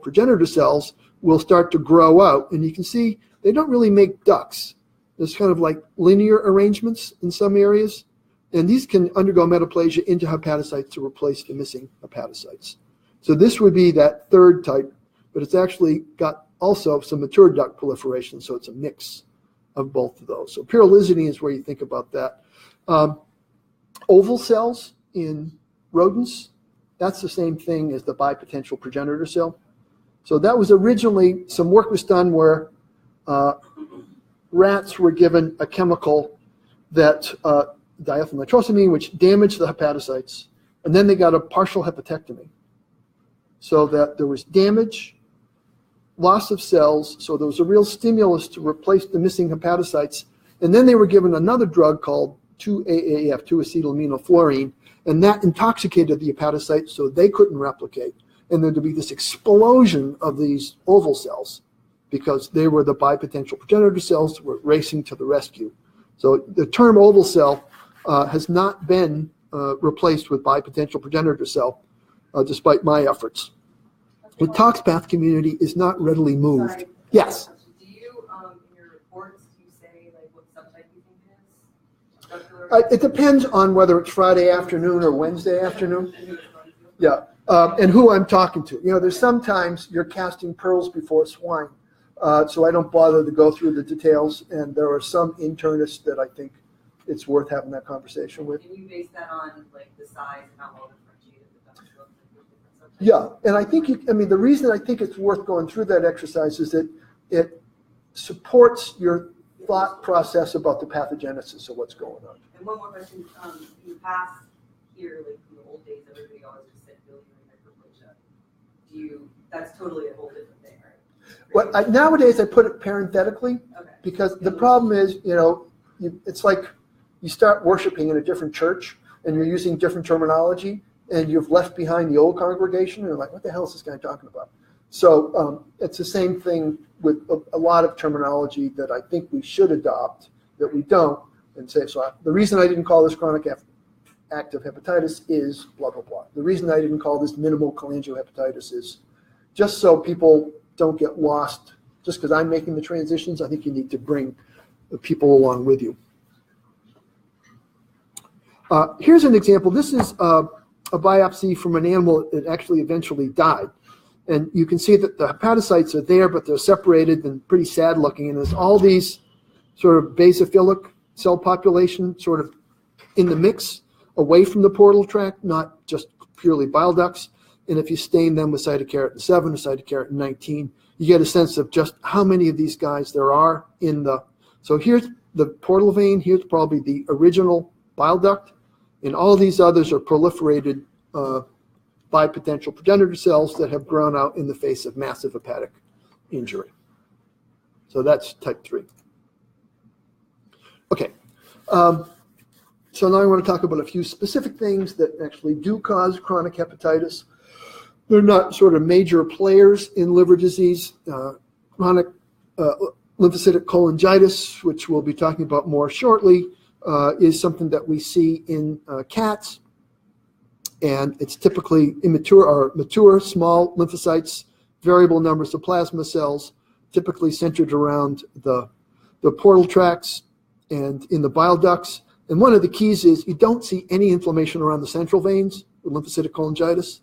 progenitor cells will start to grow out. And you can see they don't really make ducts. There's kind of like linear arrangements in some areas. And these can undergo metaplasia into hepatocytes to replace the missing hepatocytes. So this would be that third type, but it's actually got also some mature duct proliferation, so it's a mix of both of those. So pyrrolizidine is where you think about that. Oval cells in rodents, that's the same thing as the bipotential progenitor cell. So that was originally, some work was done where rats were given a chemical that, diethylnitrosamine, which damaged the hepatocytes, and then they got a partial hepatectomy. So that there was damage, loss of cells, so there was a real stimulus to replace the missing hepatocytes. And then they were given another drug called 2-AAF, 2-acetylaminophlourine, and that intoxicated the hepatocytes so they couldn't replicate. And then there'd be this explosion of these oval cells because they were the bipotential progenitor cells that were racing to the rescue. So the term oval cell has not been replaced with bipotential progenitor cell, despite my efforts. The toxpath community is not readily moved. Sorry. Yes. Do you, in your reports, do you say like what subtype you think it is? It depends on whether it's Friday afternoon or Wednesday afternoon. Yeah, and who I'm talking to. You know, there's sometimes you're casting pearls before swine, so I don't bother to go through the details. And there are some internists that I think it's worth having that conversation with. Can you base that on like the size and how well differentiated the ducts look like with different subtypes? Yeah, and I think the reason I think it's worth going through that exercise is that it supports your thought process about the pathogenesis of what's going on. And one more question, in the past here, like in the old days, everybody always just said biliary hyperplasia. That's totally a whole different thing, right? Well, nowadays I put it parenthetically, Okay. because the problem is, it's like you start worshiping in a different church and you're using different terminology and you've left behind the old congregation and you're like, what the hell is this guy talking about? So it's the same thing with a lot of terminology that I think we should adopt that we don't, and say, so the reason I didn't call this chronic active hepatitis is blah, blah, blah. The reason I didn't call this minimal cholangiohepatitis is just so people don't get lost. Just because I'm making the transitions, I think you need to bring the people along with you. Here's an example. This is a biopsy from an animal that actually eventually died. And you can see that the hepatocytes are there, but they're separated and pretty sad looking. And there's all these sort of basophilic cell population sort of in the mix away from the portal tract, not just purely bile ducts. And if you stain them with cytokeratin 7 or cytokeratin 19, you get a sense of just how many of these guys there are in the. So here's the portal vein. Here's probably the original bile duct. And all these others are proliferated bipotential progenitor cells that have grown out in the face of massive hepatic injury. So that's type 3. Okay. So now I want to talk about a few specific things that actually do cause chronic hepatitis. They're not sort of major players in liver disease. Chronic lymphocytic cholangitis, which we'll be talking about more shortly, is something that we see in cats. And it's typically immature or mature small lymphocytes, variable numbers of plasma cells, typically centered around the portal tracts and in the bile ducts. And one of the keys is you don't see any inflammation around the central veins with lymphocytic cholangitis.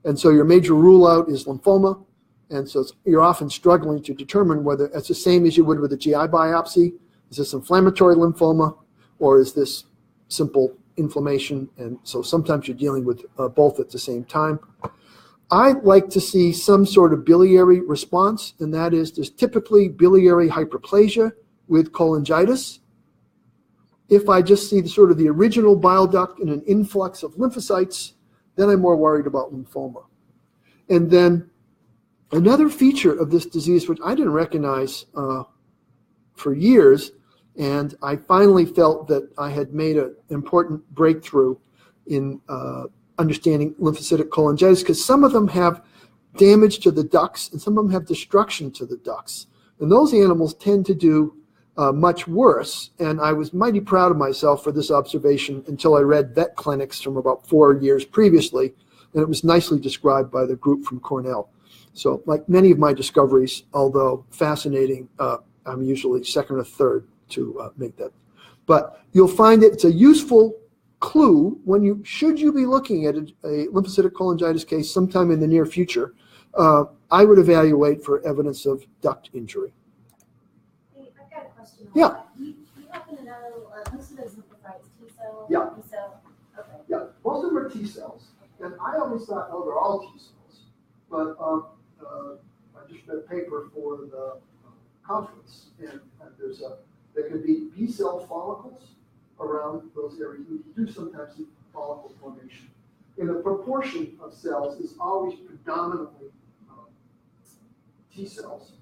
And so your major rule out is lymphoma. And so you're often struggling to determine whether it's the same as you would with a GI biopsy. Is this inflammatory lymphoma, or is this simple inflammation? And so sometimes you're dealing with both at the same time. I like to see some sort of biliary response, and that is there's typically biliary hyperplasia with cholangitis. If I just see the sort of the original bile duct and an influx of lymphocytes, then I'm more worried about lymphoma. And then another feature of this disease, which I didn't recognize for years, and I finally felt that I had made an important breakthrough in understanding lymphocytic cholangitis, because some of them have damage to the ducts and some of them have destruction to the ducts. And those animals tend to do much worse. And I was mighty proud of myself for this observation until I read vet clinics from about 4 years previously, and it was nicely described by the group from Cornell. So like many of my discoveries, although fascinating, I'm usually second or third to make that. But you'll find that it's a useful clue when you, should you be looking at a lymphocytic cholangitis case sometime in the near future, I would evaluate for evidence of duct injury. Hey, I've got a question. Yeah. Do you happen to know, most of those lymphocytes, T cell? Yeah. B cell? Okay. Yeah, most of them are T cells. And I always thought, oh, they're all T cells. But I just read a paper for the conference, and there could be B cell follicles around those areas. We do sometimes see follicle formation. And the proportion of cells is always predominantly T cells,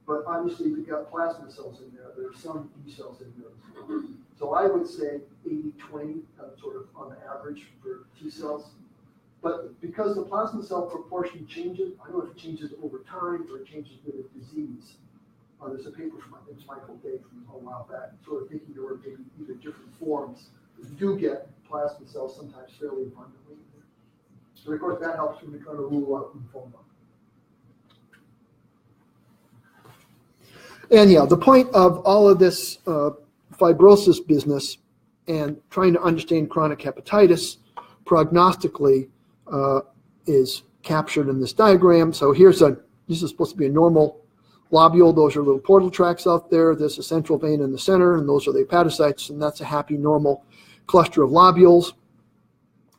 but obviously if you've got plasma cells in there, there are some B cells in there as well. So I would say 80-20, sort of on average for T cells. But because the plasma cell proportion changes, I don't know if it changes over time or it changes with a disease. There's a paper from, I think it's Michael Day from a while back, sort of thinking there were maybe either different forms. You do get plasma cells sometimes fairly abundantly. So of course that helps when you're trying to rule out lymphoma. And yeah, the point of all of this fibrosis business and trying to understand chronic hepatitis prognostically is captured in this diagram. So this is supposed to be a normal lobule. Those are little portal tracts out there. There's a central vein in the center, and those are the hepatocytes, and that's a happy normal cluster of lobules.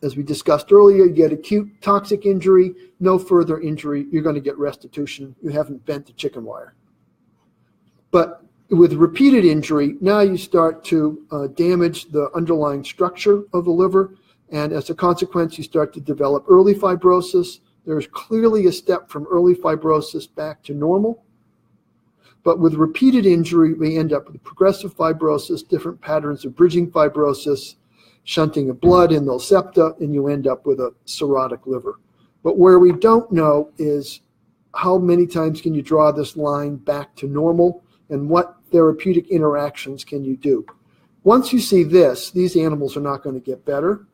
As we discussed earlier, you get acute toxic injury, no further injury, you're going to get restitution. You haven't bent the chicken wire. But with repeated injury, now you start to damage the underlying structure of the liver, and as a consequence, you start to develop early fibrosis. There's clearly a step from early fibrosis back to normal. But with repeated injury, we end up with progressive fibrosis, different patterns of bridging fibrosis, shunting of blood in those septa, and you end up with a cirrhotic liver. But where we don't know is how many times can you draw this line back to normal, and what therapeutic interactions can you do. Once you see this, these animals are not going to get better.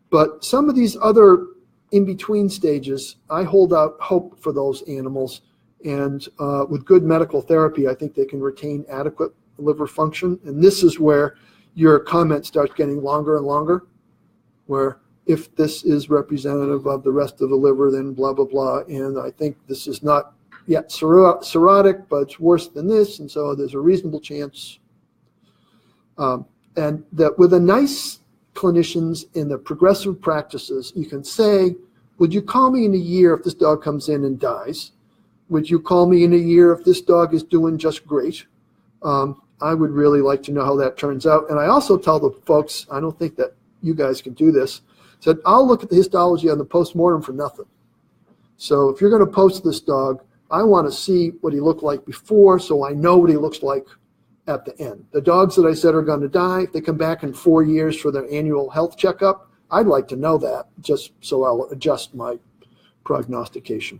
But some of these other in-between stages, I hold out hope for those animals. And with good medical therapy, I think they can retain adequate liver function. And this is where your comment starts getting longer and longer, where if this is representative of the rest of the liver, then blah, blah, blah. And I think this is not yet cirrhotic, but it's worse than this. And so there's a reasonable chance. And that with a nice clinicians in the progressive practices, you can say, would you call me in a year if this dog comes in and dies? Would you call me in a year if this dog is doing just great? I would really like to know how that turns out. And I also tell the folks, I don't think that you guys can do this, said I'll look at the histology on the postmortem for nothing. So if you're going to post this dog, I want to see what he looked like before so I know what he looks like at the end. The dogs that I said are going to die, if they come back in 4 years for their annual health checkup, I'd like to know that just so I'll adjust my prognostication.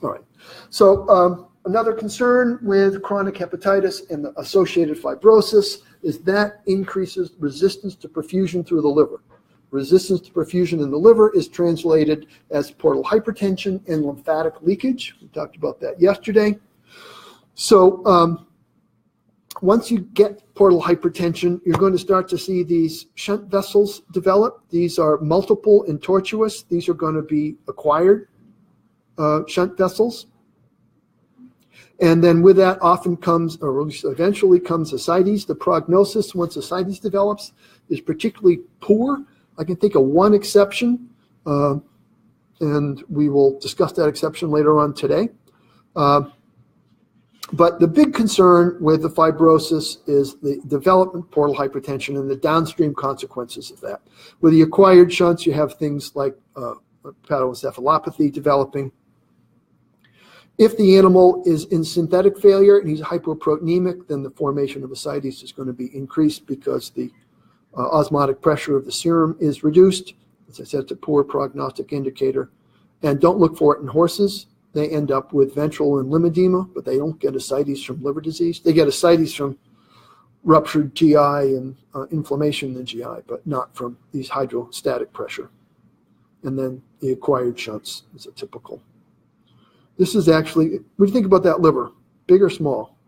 All right. So another concern with chronic hepatitis and the associated fibrosis is that increases resistance to perfusion through the liver. resistance to perfusion in the liver is translated as portal hypertension and lymphatic leakage. We talked about that yesterday. So once you get portal hypertension, you're going to start to see these shunt vessels develop. These are multiple and tortuous. These are going to be acquired shunt vessels. And then with that often comes, or at least eventually comes, ascites. The prognosis, once ascites develops, is particularly poor. I can think of one exception, and we will discuss that exception later on today. But the big concern with the fibrosis is the development of portal hypertension and the downstream consequences of that. With the acquired shunts, you have things like hepatoencephalopathy developing. If the animal is in synthetic failure and he's hypoproteinemic, then the formation of ascites is going to be increased because the osmotic pressure of the serum is reduced. As I said, it's a poor prognostic indicator. And don't look for it in horses. They end up with ventral and lymphedema, but they don't get ascites from liver disease. They get ascites from ruptured GI and inflammation in the GI, but not from these hydrostatic pressure. And then the acquired shunts is a typical. This is actually, what do you think about that liver? Big or small?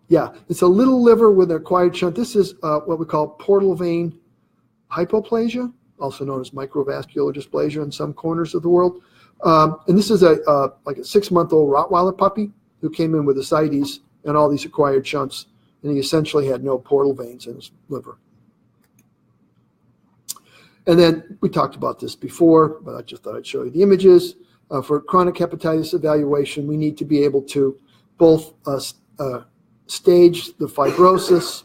Yeah, it's a little liver with an acquired shunt. This is what we call portal vein hypoplasia, also known as microvascular dysplasia in some corners of the world. And this is like a 6-month-old Rottweiler puppy who came in with ascites and all these acquired shunts, and he essentially had no portal veins in his liver. And then we talked about this before, but I just thought I'd show you the images. For chronic hepatitis evaluation, we need to be able to both stage the fibrosis,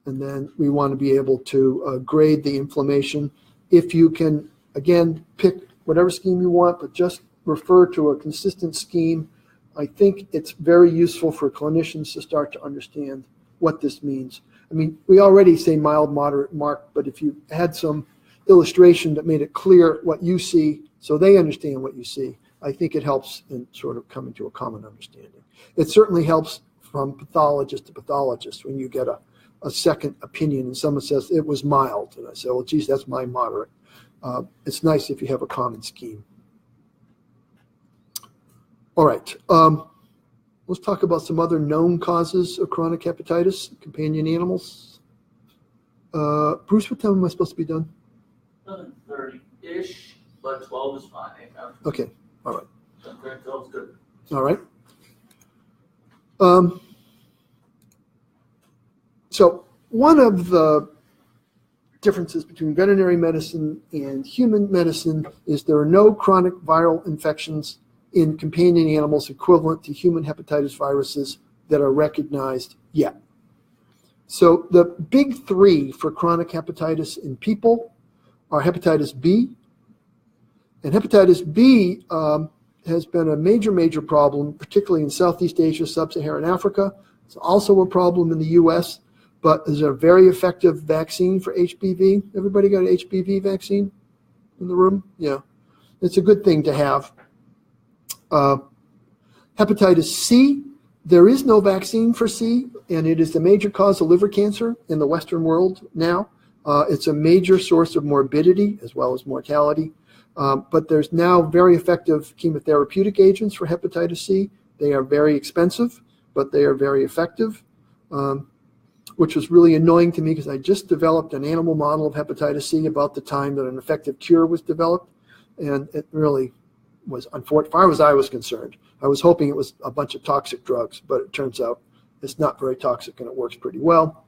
and then we want to be able to grade the inflammation. If you can, again, pick whatever scheme you want, but just refer to a consistent scheme, I think it's very useful for clinicians to start to understand what this means. I mean, we already say mild, moderate, marked, but if you had some illustration that made it clear what you see so they understand what you see, I think it helps in sort of coming to a common understanding. It certainly helps from pathologist to pathologist when you get a second opinion and someone says it was mild. And I say, well, geez, that's my moderate. It's nice if you have a common scheme. All right. Let's talk about some other known causes of chronic hepatitis, companion animals. Bruce, what time am I supposed to be done? 11:30-ish, but 12 is fine. Okay, all right. 12 is good. All right. So one of the differences between veterinary medicine and human medicine is there are no chronic viral infections in companion animals equivalent to human hepatitis viruses that are recognized yet. So the big three for chronic hepatitis in people are hepatitis B. And hepatitis B has been a major problem, particularly in Southeast Asia, Sub-Saharan Africa. It's also a problem in the US, but is a very effective vaccine for HBV. Everybody got an HBV vaccine in the room? Yeah. It's a good thing to have. Hepatitis C, there is no vaccine for C, and it is the major cause of liver cancer in the Western world now. It's a major source of morbidity as well as mortality. But there's now very effective chemotherapeutic agents for hepatitis C. They are very expensive, but they are very effective, which was really annoying to me because I just developed an animal model of hepatitis C about the time that an effective cure was developed, and it really was unfortunate. As far as I was concerned, I was hoping it was a bunch of toxic drugs, but it turns out it's not very toxic and it works pretty well.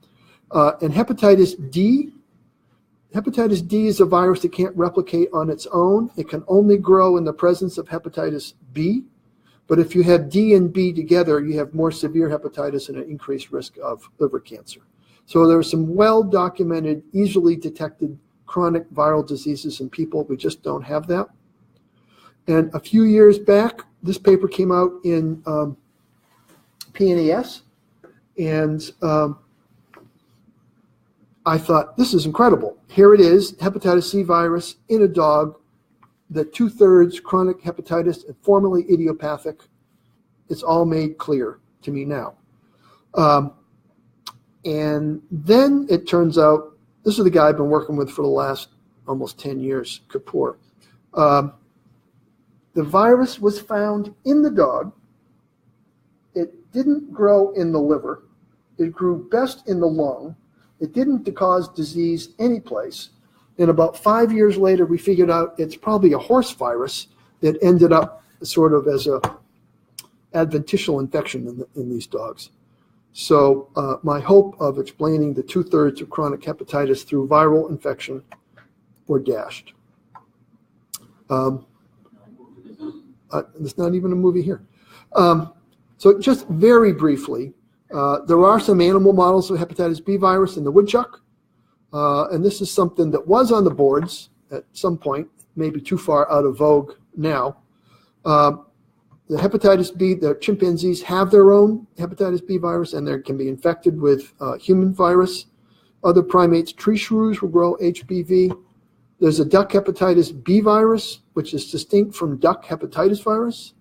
And hepatitis D is a virus that can't replicate on its own. It can only grow in the presence of hepatitis B. But if you have D and B together, you have more severe hepatitis and an increased risk of liver cancer. So there are some well-documented, easily detected chronic viral diseases in people. We just don't have that. And a few years back, this paper came out in PNAS, and I thought, this is incredible. Here it is, hepatitis C virus in a dog, the 2/3 chronic hepatitis, and formerly idiopathic. It's all made clear to me now. And then it turns out, this is the guy I've been working with for the last almost 10 years, Kapoor. The virus was found in the dog. It didn't grow in the liver. It grew best in the lung. It didn't cause disease anyplace. And about 5 years later, we figured out it's probably a horse virus that ended up sort of as a adventitial infection in these dogs. So my hope of explaining the 2/3 of chronic hepatitis through viral infection were dashed. There's not even a movie here. So just very briefly, there are some animal models of hepatitis B virus in the woodchuck. And this is something that was on the boards at some point, maybe too far out of vogue now. The hepatitis B, the chimpanzees have their own hepatitis B virus, and they can be infected with human virus. Other primates, tree shrews, will grow HBV. There's a duck hepatitis B virus, which is distinct from duck hepatitis virus.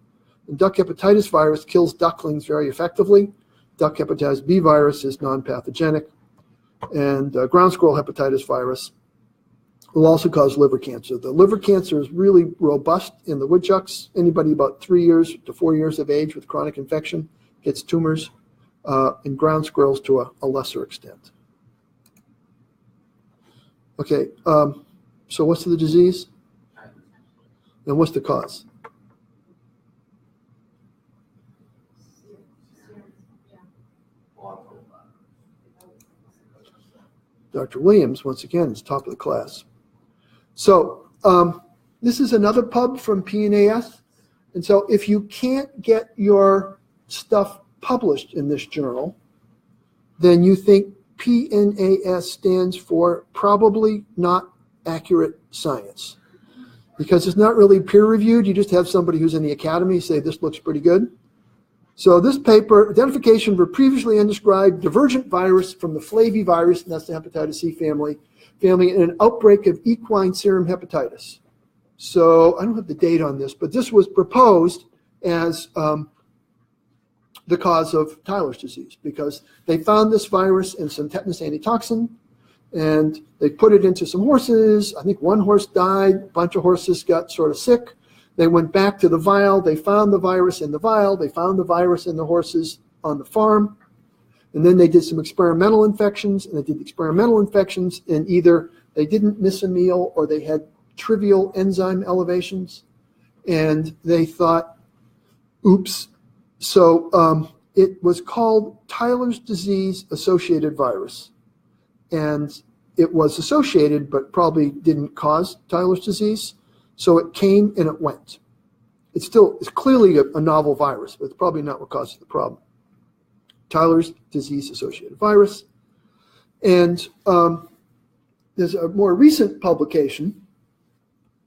The duck hepatitis virus kills ducklings very effectively. Duck hepatitis B virus is non-pathogenic. And ground squirrel hepatitis virus will also cause liver cancer. The liver cancer is really robust in the woodchucks. Anybody about 3 years to 4 years of age with chronic infection gets tumors, in ground squirrels to a lesser extent. Okay, so what's the disease? And what's the cause? Dr. Williams, once again, is top of the class. So this is another pub from PNAS. And so if you can't get your stuff published in this journal, then you think PNAS stands for probably not accurate science. Because it's not really peer reviewed. You just have somebody who's in the academy say this looks pretty good. So this paper, identification of a previously undescribed divergent virus from the flavivirus, and that's the hepatitis C family, in an outbreak of equine serum hepatitis. So I don't have the date on this, but this was proposed as the cause of Tyler's disease because they found this virus in some tetanus antitoxin, and they put it into some horses. I think one horse died, a bunch of horses got sort of sick. They went back to the vial. They found the virus in the vial. They found the virus in the horses on the farm. And then they did some experimental infections, and they did experimental infections, and either they didn't miss a meal or they had trivial enzyme elevations. And they thought, oops. So it was called Tyler's disease associated virus. And it was associated, but probably didn't cause Tyler's disease. So it came and it went. It's clearly a novel virus, but it's probably not what causes the problem. Tyler's disease-associated virus. And there's a more recent publication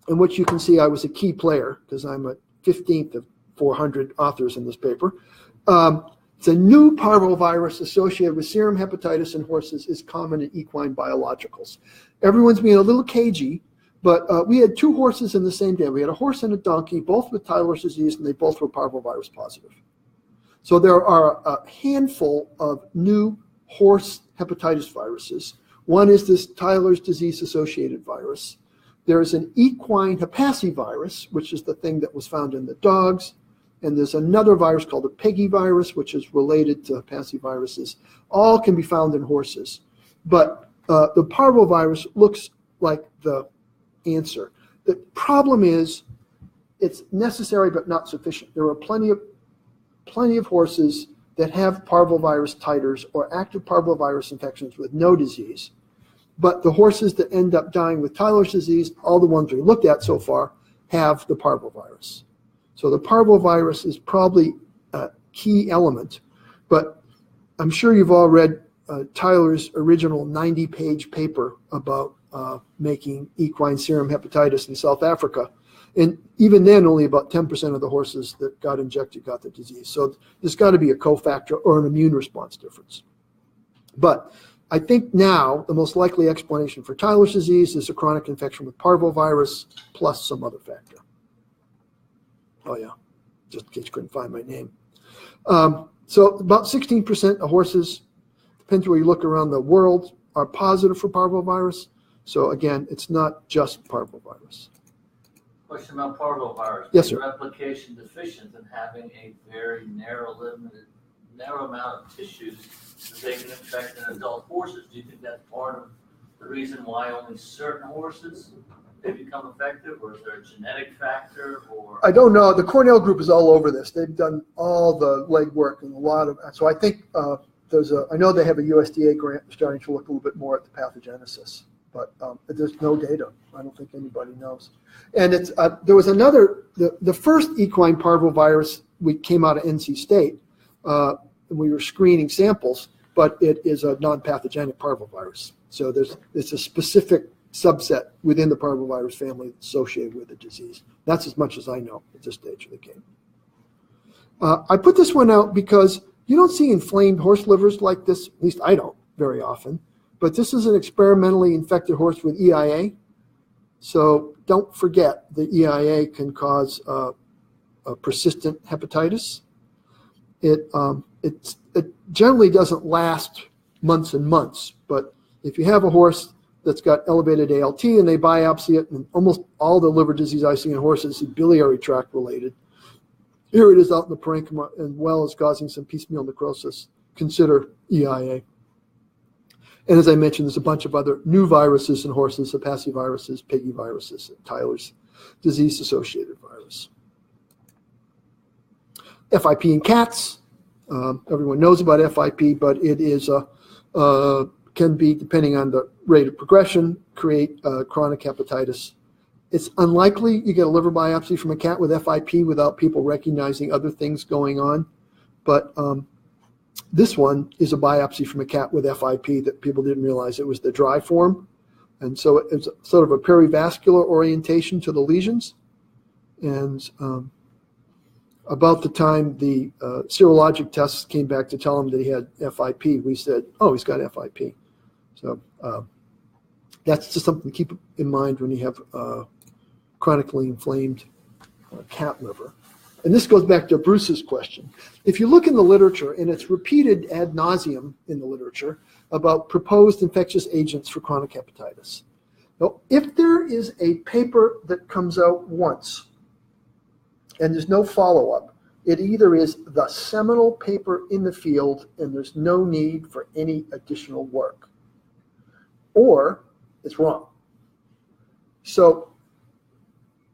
in which you can see I was a key player because I'm a 15th of 400 authors in this paper. It's a new parvovirus associated with serum hepatitis in horses is common in equine biologicals. Everyone's being a little cagey. But we had two horses in the same day. We had a horse and a donkey, both with Tyler's disease, and they both were parvovirus positive. So there are a handful of new horse hepatitis viruses. One is this Tyler's disease-associated virus. There's an equine hepacivirus, which is the thing that was found in the dogs. And there's another virus called the PEGI virus, which is related to hepaciviruses. All can be found in horses. But the parvovirus looks like the answer. The problem is it's necessary but not sufficient. There are plenty of horses that have parvovirus titers or active parvovirus infections with no disease. But the horses that end up dying with Tyler's disease, all the ones we looked at so far, have the parvovirus. So the parvovirus is probably a key element. But I'm sure you've all read Tyler's original 90-page paper about making equine serum hepatitis in South Africa. And even then, only about 10% of the horses that got injected got the disease. So there's got to be a cofactor or an immune response difference. But I think now the most likely explanation for Tyler's disease is a chronic infection with parvovirus plus some other factor. Oh yeah, just in case you couldn't find my name. So about 16% of horses depends where you look around the world, are positive for parvovirus. So again, it's not just parvovirus. Question about parvovirus. Yes, sir. Replication deficient and having a very narrow amount of tissues that they can infect in adult horses. Do you think that's part of the reason why only certain horses they become effective, or is there a genetic factor? Or I don't know. The Cornell group is all over this. They've done all the legwork and a lot of. So I think I know they have a USDA grant starting to look a little bit more at the pathogenesis, but there's no data. I don't think anybody knows. And it's there was another. The first equine parvovirus came out of NC State. And we were screening samples, but it is a non-pathogenic parvovirus. So it's a specific subset within the parvovirus family associated with the disease. That's as much as I know at this stage of the game. I put this one out because you don't see inflamed horse livers like this, at least I don't very often, but this is an experimentally infected horse with EIA. So don't forget the EIA can cause a persistent hepatitis. It generally doesn't last months and months, but if you have a horse that's got elevated ALT and they biopsy it, and almost all the liver disease I see in horses is biliary tract related. Here it is out in the parenchyma and well is causing some piecemeal necrosis. Consider EIA. And as I mentioned, there's a bunch of other new viruses in horses, hepatoviruses, piggy viruses, and Tyler's disease-associated virus. FIP in cats. Everyone knows about FIP, but it is can be, depending on the rate of progression, create chronic hepatitis. It's unlikely you get a liver biopsy from a cat with FIP without people recognizing other things going on. But this one is a biopsy from a cat with FIP that people didn't realize it was the dry form. And so it's sort of a perivascular orientation to the lesions. And about the time the serologic tests came back to tell him that he had FIP, we said, oh, he's got FIP. So that's just something to keep in mind when you have chronically inflamed cat liver. And this goes back to Bruce's question. If you look in the literature, and it's repeated ad nauseum in the literature, about proposed infectious agents for chronic hepatitis. Now, if there is a paper that comes out once and there's no follow-up, it either is the seminal paper in the field and there's no need for any additional work, or it's wrong. So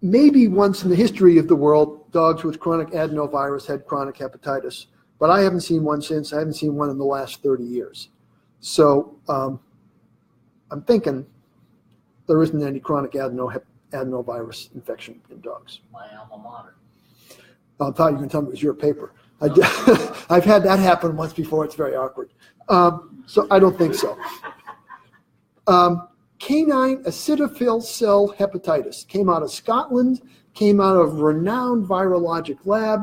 maybe once in the history of the world, dogs with chronic adenovirus had chronic hepatitis, but I haven't seen one since. I haven't seen one in the last 30 years. So I'm thinking there isn't any chronic adenovirus infection in dogs. My alma mater. I thought you were going to tell me it was your paper. I've had that happen once before. It's very awkward. So I don't think so. Canine acidophil cell hepatitis came out of Scotland, came out of renowned virologic lab,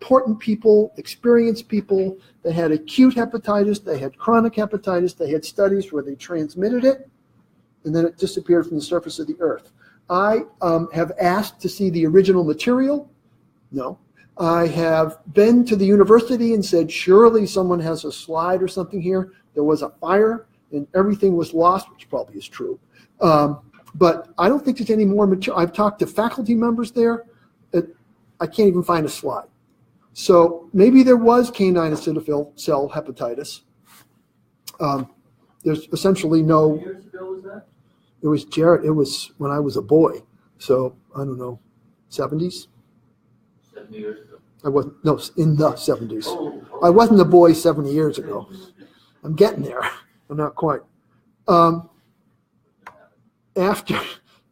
important people, experienced people. They had acute hepatitis, they had chronic hepatitis, they had studies where they transmitted it, and then it disappeared from the surface of the earth. I have asked to see the original material. No. I have been to the university and said, surely someone has a slide or something here. There was a fire and everything was lost, which probably is true. But I don't think there's any more material. I've talked to faculty members there. I can't even find a slide. So maybe there was canine acidophil cell hepatitis. There's essentially no. How many years ago was that? It was Jarrett. It was when I was a boy. So I don't know, 70s? 70 years ago. I wasn't, no, in the 70s. Oh. I wasn't a boy 70 years ago. I'm getting there. I'm not quite. After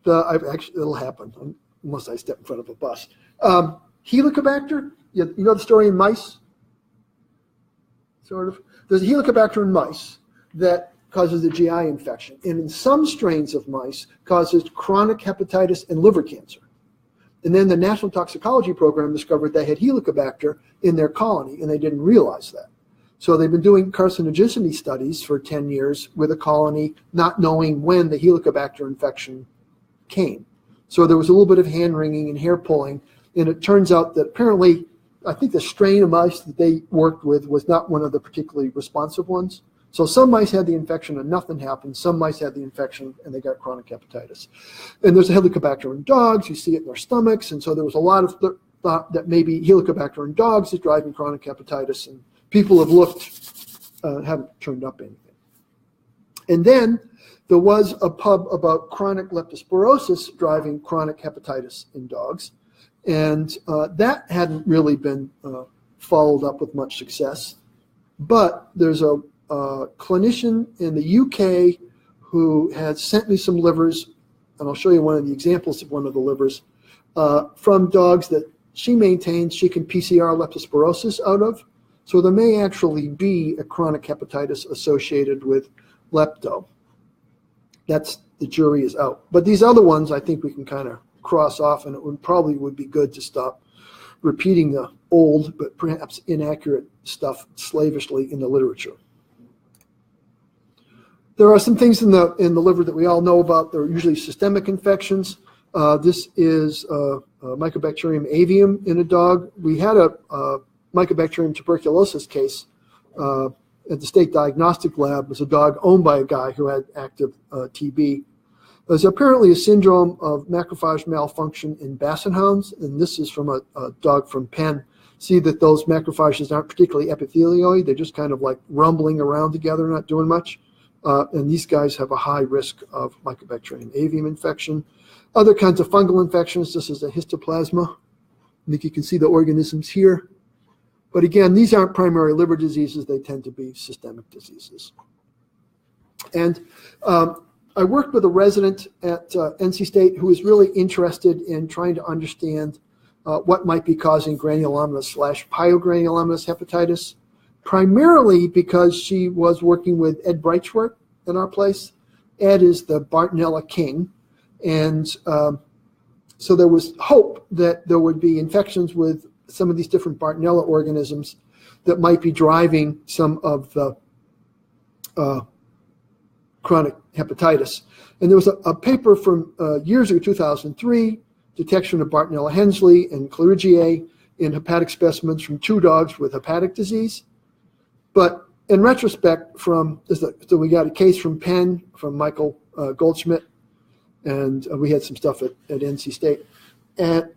it'll happen unless I step in front of a bus. Helicobacter, you know the story in mice? Sort of. There's a Helicobacter in mice that causes a GI infection, and in some strains of mice causes chronic hepatitis and liver cancer. And then the National Toxicology Program discovered they had Helicobacter in their colony, and they didn't realize that. So they've been doing carcinogenicity studies for 10 years with a colony, not knowing when the Helicobacter infection came. So there was a little bit of hand-wringing and hair-pulling, and it turns out that apparently, I think the strain of mice that they worked with was not one of the particularly responsive ones. So some mice had the infection and nothing happened. Some mice had the infection and they got chronic hepatitis. And there's a Helicobacter in dogs. You see it in their stomachs. And so there was a lot of thought that maybe Helicobacter in dogs is driving chronic hepatitis. And people have looked, haven't turned up anything. And then there was a pub about chronic leptospirosis driving chronic hepatitis in dogs. And that hadn't really been followed up with much success. But there's a clinician in the UK who had sent me some livers, and I'll show you one of the examples of one of the livers, from dogs that she maintains she can PCR leptospirosis out of. So there may actually be a chronic hepatitis associated with lepto. That's, the jury is out. But these other ones I think we can kind of cross off, and it would probably be good to stop repeating the old but perhaps inaccurate stuff slavishly in the literature. There are some things in the liver that we all know about. They're usually systemic infections. This is Mycobacterium avium in a dog. We had a Mycobacterium tuberculosis case at the state diagnostic lab. It was a dog owned by a guy who had active TB. There's apparently a syndrome of macrophage malfunction in basset hounds, and this is from a dog from Penn. See that those macrophages aren't particularly epithelioid. They're just kind of like rumbling around together, not doing much. And these guys have a high risk of Mycobacterium avium infection. Other kinds of fungal infections, this is a histoplasma. I think you can see the organisms here. But again, these aren't primary liver diseases. They tend to be systemic diseases. And I worked with a resident at NC State who was really interested in trying to understand what might be causing granulomatous/pyogranulomatosis hepatitis, primarily because she was working with Ed Breitschwert in our place. Ed is the Bartonella king. And so there was hope that there would be infections with some of these different Bartonella organisms that might be driving some of the chronic hepatitis. And there was a paper from years ago, 2003, detection of Bartonella hensleyi and Clerigiae in hepatic specimens from 2 dogs with hepatic disease. But in retrospect, so we got a case from Penn, from Michael Goldschmidt, and we had some stuff at NC State. And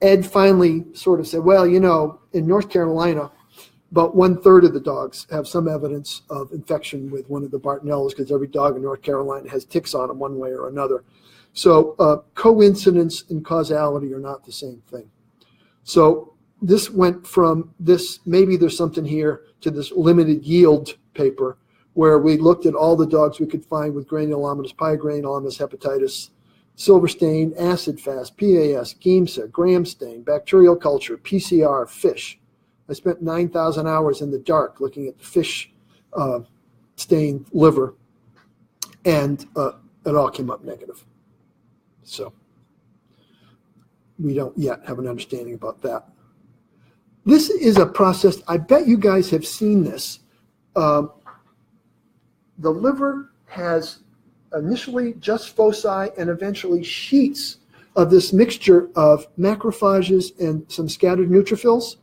Ed finally sort of said, well, you know, in North Carolina, about 1/3 of the dogs have some evidence of infection with one of the Bartonellas, because every dog in North Carolina has ticks on them one way or another. So coincidence and causality are not the same thing. So this went from this, maybe there's something here, to this limited yield paper where we looked at all the dogs we could find with granulomatous, pyogranulomatosis hepatitis, silver stain, acid fast, PAS, GEMSA, gram stain, bacterial culture, PCR, fish. I spent 9,000 hours in the dark looking at the fish stained liver, and it all came up negative. So we don't yet have an understanding about that. This is a process, I bet you guys have seen this. The liver has initially just foci and eventually sheets of this mixture of macrophages and some scattered neutrophils.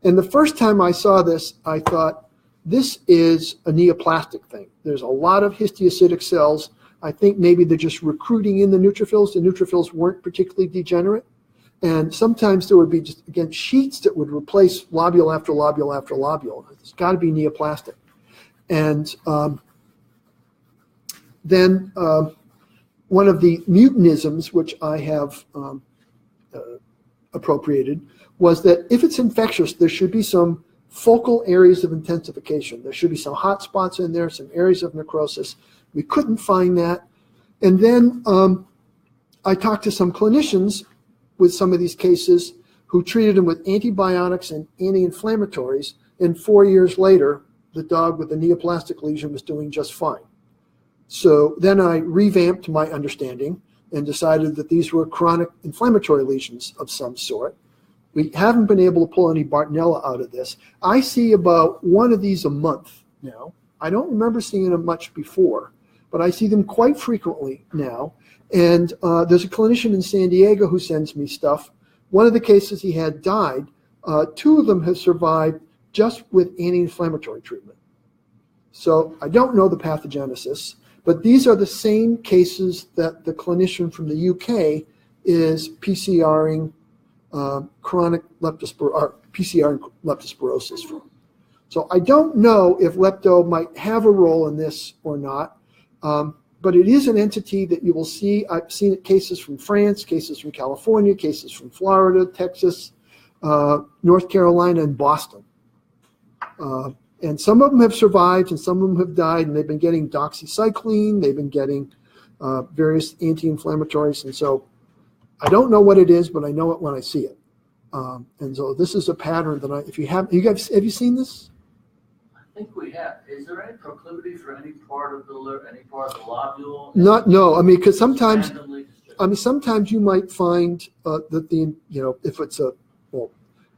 And the first time I saw this, I thought, this is a neoplastic thing. There's a lot of histiocytic cells. I think maybe they're just recruiting in the neutrophils. The neutrophils weren't particularly degenerate. And sometimes there would be just, again, sheets that would replace lobule after lobule after lobule. It's got to be neoplastic. And then one of the mutanisms, which I have appropriated, was that if it's infectious, there should be some focal areas of intensification. There should be some hot spots in there, some areas of necrosis. We couldn't find that. And then I talked to some clinicians with some of these cases who treated them with antibiotics and anti-inflammatories, and 4 years later, the dog with the neoplastic lesion was doing just fine. So then I revamped my understanding and decided that these were chronic inflammatory lesions of some sort. We haven't been able to pull any Bartonella out of this. I see about one of these a month now. I don't remember seeing them much before, but I see them quite frequently now. And there's a clinician in San Diego who sends me stuff. One of the cases he had died. 2 of them have survived just with anti-inflammatory treatment. So I don't know the pathogenesis, but these are the same cases that the clinician from the UK is PCRing chronic leptospirosis from. So I don't know if lepto might have a role in this or not, but it is an entity that you will see. I've seen it cases from France, cases from California, cases from Florida, Texas, North Carolina, and Boston. And some of them have survived and some of them have died, and they've been getting doxycycline, they've been getting various anti-inflammatories. And so I don't know what it is, but I know it when I see it. And so this is a pattern that have you seen this? I think we have. Is there any proclivity for any part of the lobule? No. I mean, because sometimes, Randomly distributed? sometimes you might find that if it's the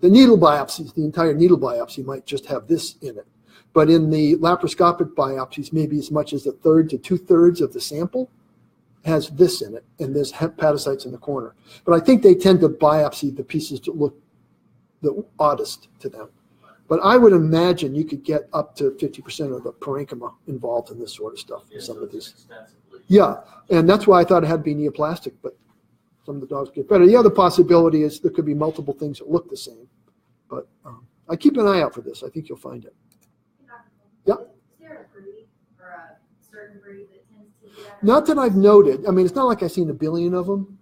needle biopsies, the entire needle biopsy might just have this in it. But in the laparoscopic biopsies, maybe as much as a third to 2/3 of the sample has this in it, and there's hepatocytes in the corner. But I think they tend to biopsy the pieces that look the oddest to them. But I would imagine you could get up to 50% of the parenchyma involved in this sort of stuff. Yeah, Some so of it's these. extensively. Yeah, and that's why I thought it had to be neoplastic, but some of the dogs get better. The other possibility is there could be multiple things that look the same. But I keep an eye out for this. I think you'll find it. Yeah. Is there a breed or a certain breed that tends to do that? Not that I've noted. I mean, it's not like I've seen a billion of them,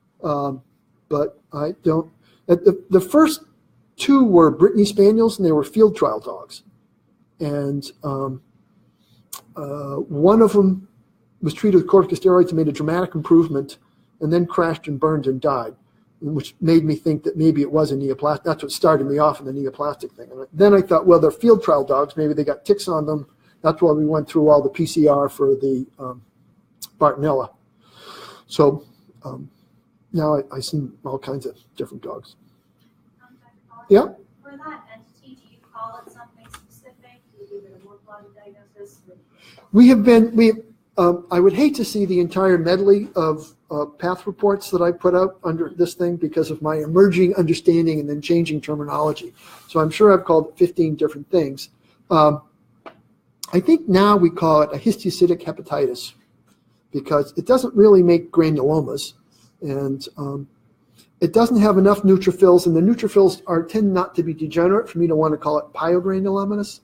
but I don't. The first two were Brittany Spaniels, and they were field trial dogs. And one of them was treated with corticosteroids and made a dramatic improvement, and then crashed and burned and died, which made me think that maybe it was a neoplastic. That's what started me off in the neoplastic thing. And then I thought, well, they're field trial dogs. Maybe they got ticks on them. That's why we went through all the PCR for the Bartonella. So now I see all kinds of different dogs. Yeah? For that entity, do you call it something specific? Do you give it a more bloody diagnosis? I would hate to see the entire medley of path reports that I put out under this thing because of my emerging understanding and then changing terminology. So I'm sure I've called it 15 different things. I think now we call it a histiocytic hepatitis because it doesn't really make granulomas, and it doesn't have enough neutrophils, and the neutrophils tend not to be degenerate for me to want to call it pyogranulomatous.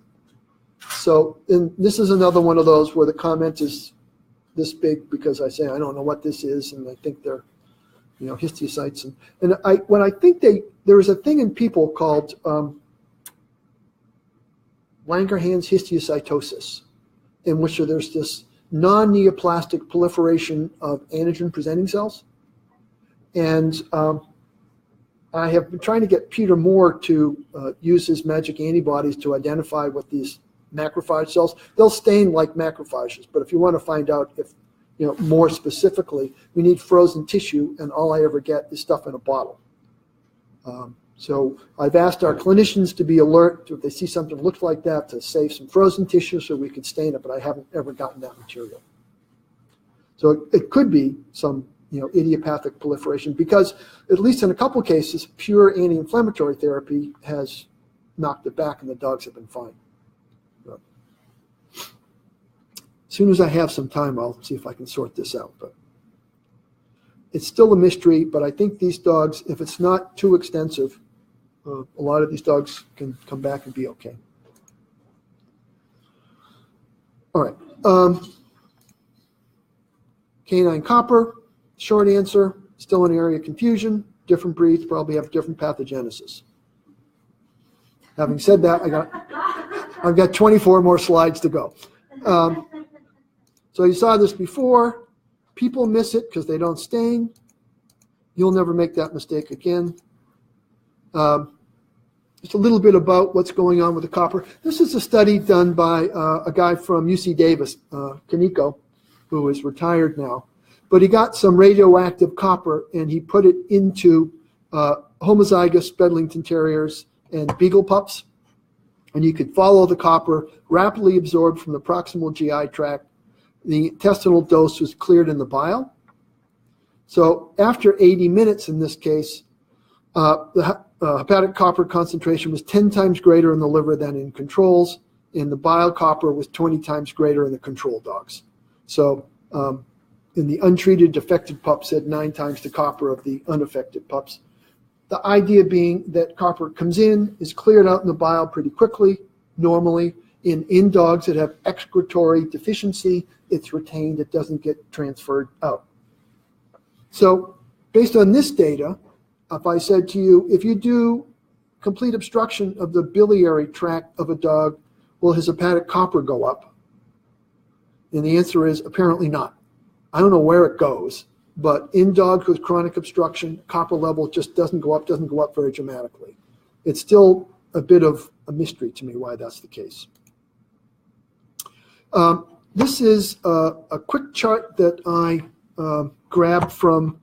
So this is another one of those where the comment is this big because I say I don't know what this is, and I think they're histiocytes. And I think there is a thing in people called Langerhans histiocytosis, in which there's this non-neoplastic proliferation of antigen-presenting cells. And I have been trying to get Peter Moore to use his magic antibodies to identify what these macrophage cells. They'll stain like macrophages, but if you want to find out if, more specifically, we need frozen tissue, and all I ever get is stuff in a bottle. So I've asked our clinicians to be alert to if they see something that looks like that, to save some frozen tissue so we could stain it, but I haven't ever gotten that material. So it could be some idiopathic proliferation, because at least in a couple cases, pure anti-inflammatory therapy has knocked it back and the dogs have been fine. But as soon as I have some time, I'll see if I can sort this out. But it's still a mystery, but I think these dogs, if it's not too extensive, a lot of these dogs can come back and be okay. All right. Canine copper. Short answer, still an area of confusion. Different breeds probably have different pathogenesis. Having said that, I've got 24 more slides to go. So you saw this before. People miss it because they don't stain. You'll never make that mistake again. Just a little bit about what's going on with the copper. This is a study done by a guy from UC Davis, Kaneko, who is retired now. But he got some radioactive copper and he put it into homozygous Bedlington Terriers and Beagle pups. And you could follow the copper rapidly absorbed from the proximal GI tract. The intestinal dose was cleared in the bile. So after 80 minutes in this case, the hepatic copper concentration was 10 times greater in the liver than in controls. and the bile copper was 20 times greater in the control dogs. So in the untreated affected pups had 9 times the copper of the unaffected pups. The idea being that copper comes in, is cleared out in the bile pretty quickly, normally. In dogs that have excretory deficiency, it's retained, it doesn't get transferred out. So based on this data, if I said to you, if you do complete obstruction of the biliary tract of a dog, will his hepatic copper go up? And the answer is apparently not. I don't know where it goes, but in dogs with chronic obstruction, copper level just doesn't go up very dramatically. It's still a bit of a mystery to me why that's the case. This is a quick chart that I grabbed from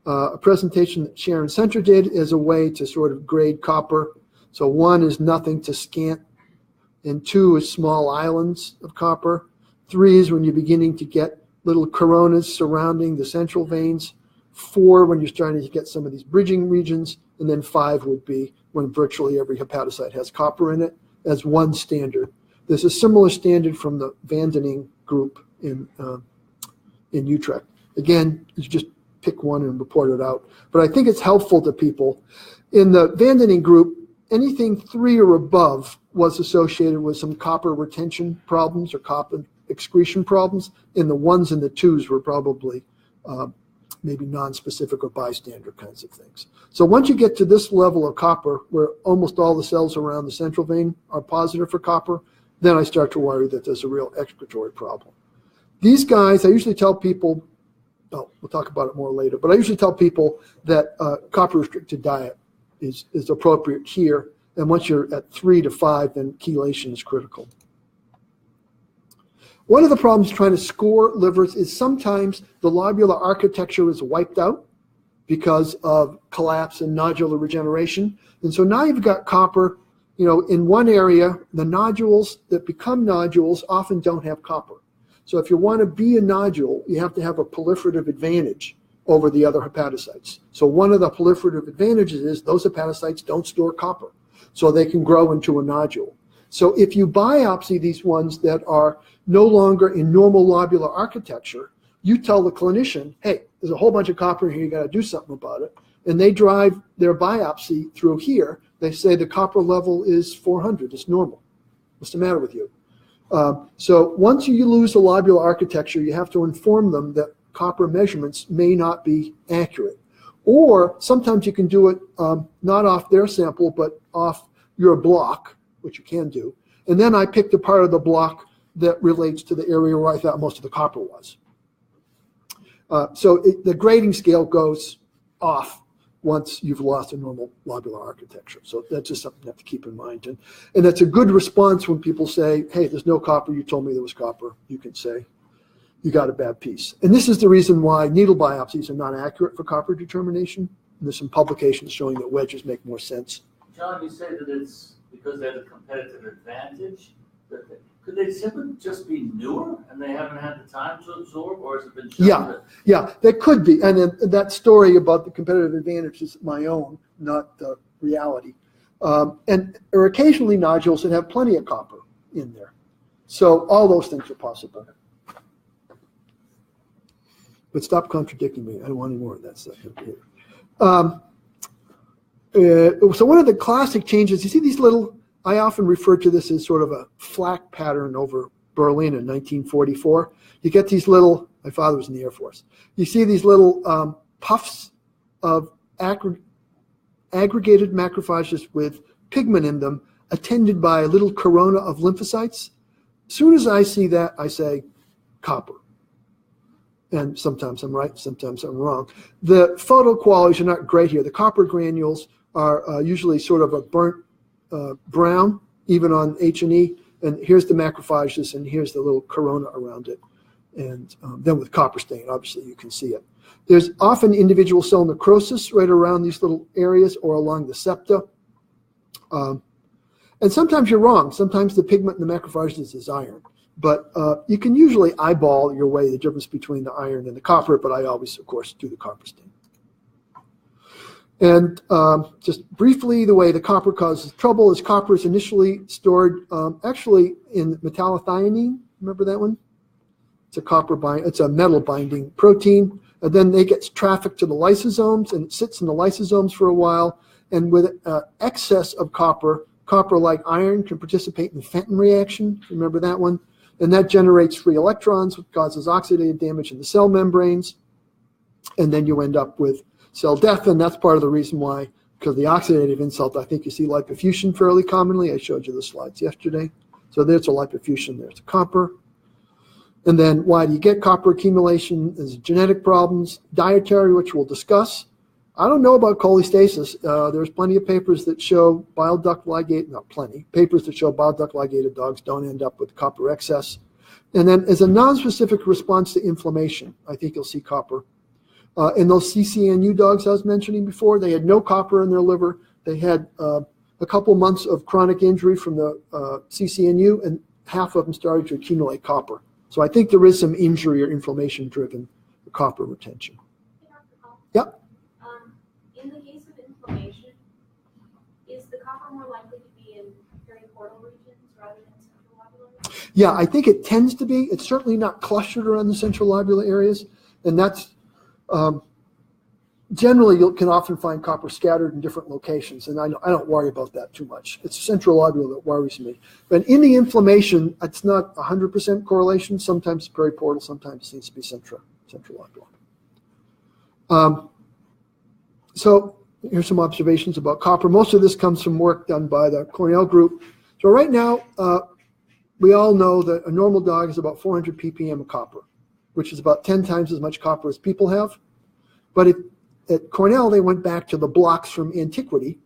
a presentation that Sharon Center did as a way to sort of grade copper. So 1 is nothing to scant, and 2 is small islands of copper. 3 is when you're beginning to get little coronas surrounding the central veins. 4 when you're starting to get some of these bridging regions, and then 5 would be when virtually every hepatocyte has copper in it as one standard. There's a similar standard from the Vandening group in Utrecht. Again, you just pick one and report it out. But I think it's helpful to people. In the Vandening group, anything 3 or above was associated with some copper retention problems or copper excretion problems, and the 1s and the 2s were probably maybe non-specific or bystander kinds of things. So once you get to this level of copper, where almost all the cells around the central vein are positive for copper, then I start to worry that there's a real excretory problem. These guys, I usually tell people, we'll talk about it more later, but I usually tell people that copper-restricted diet is appropriate here, and once you're at 3 to 5, then chelation is critical. One of the problems trying to score livers is sometimes the lobular architecture is wiped out because of collapse and nodular regeneration. And so now you've got copper, in one area, the nodules that become nodules often don't have copper. So if you want to be a nodule, you have to have a proliferative advantage over the other hepatocytes. So one of the proliferative advantages is those hepatocytes don't store copper, so they can grow into a nodule. So if you biopsy these ones that are no longer in normal lobular architecture, you tell the clinician, hey, there's a whole bunch of copper here, you got to do something about it. And they drive their biopsy through here. They say the copper level is 400, it's normal. What's the matter with you? So once you lose the lobular architecture, you have to inform them that copper measurements may not be accurate. Or sometimes you can do it not off their sample, but off your block, which you can do. And then I picked a part of the block that relates to the area where I thought most of the copper was. So the grading scale goes off once you've lost a normal lobular architecture. So that's just something you have to keep in mind. And that's a good response when people say, hey, there's no copper, you told me there was copper. You can say, you got a bad piece. And this is the reason why needle biopsies are not accurate for copper determination. And there's some publications showing that wedges make more sense. John, you say that it's because they have a competitive advantage. Could they simply just be newer and they haven't had the time to absorb, or has it been shown? Yeah, they could be. And that story about the competitive advantage is my own, not the reality. And there are occasionally nodules that have plenty of copper in there. So all those things are possible. But stop contradicting me. I don't want any more of that stuff up here. So one of the classic changes, you see these little, I often refer to this as sort of a flak pattern over Berlin in 1944. You get these little, my father was in the Air Force. You see these little puffs of aggregated macrophages with pigment in them, attended by a little corona of lymphocytes. As soon as I see that, I say copper. And sometimes I'm right, sometimes I'm wrong. The photo qualities are not great here. The copper granules are usually sort of a burnt brown, even on H&E. And here's the macrophages, and here's the little corona around it. And then with copper stain, obviously you can see it. There's often individual cell necrosis right around these little areas or along the septa. And sometimes you're wrong. Sometimes the pigment in the macrophages is iron. But you can usually eyeball your way the difference between the iron and the copper, but I always, of course, do the copper stain. And just briefly, the way the copper causes trouble is copper is initially stored actually in metallothionein. Remember that one? It's a metal binding protein. And then it gets trafficked to the lysosomes, and it sits in the lysosomes for a while. And with excess of copper, like iron, can participate in the Fenton reaction. Remember that one? And that generates free electrons, which causes oxidative damage in the cell membranes. And then you end up with cell death, and that's part of the reason why, because of the oxidative insult, I think you see lipofuscin fairly commonly. I showed you the slides yesterday. So there's a lipofuscin, there's a copper. And then why do you get copper accumulation? There's genetic problems, dietary, which we'll discuss. I don't know about cholestasis. There's plenty of papers that show bile duct ligate, not plenty, papers that show bile duct ligated dogs don't end up with copper excess. And then as a nonspecific response to inflammation, I think you'll see copper. In those CCNU dogs I was mentioning before, they had no copper in their liver. They had a couple months of chronic injury from the CCNU, and half of them started to accumulate copper. So I think there is some injury or inflammation-driven copper retention. Yep. In the case of inflammation, is the copper more likely to be in periportal regions rather than central lobular? Yeah, I think it tends to be. It's certainly not clustered around the central lobular areas, and that's generally you can often find copper scattered in different locations, and I don't worry about that too much. It's central lobular that worries me. But in the inflammation, it's not 100% correlation. Sometimes it's periportal, sometimes it seems to be central lobular. So here's some observations about copper. Most of this comes from work done by the Cornell group. So right now, we all know that a normal dog is about 400 ppm of copper, which is about 10 times as much copper as people have. But at Cornell, they went back to the blocks from antiquity.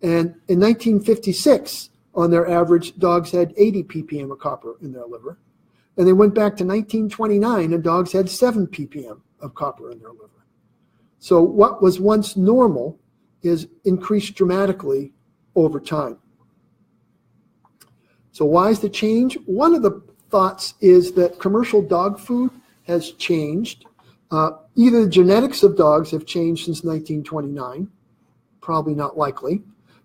And in 1956, on their average, dogs had 80 ppm of copper in their liver. And they went back to 1929, and dogs had 7 ppm of copper in their liver. So what was once normal is increased dramatically over time. So why is the change? One of the thoughts is that commercial dog food has changed. Either the genetics of dogs have changed since 1929, probably not likely.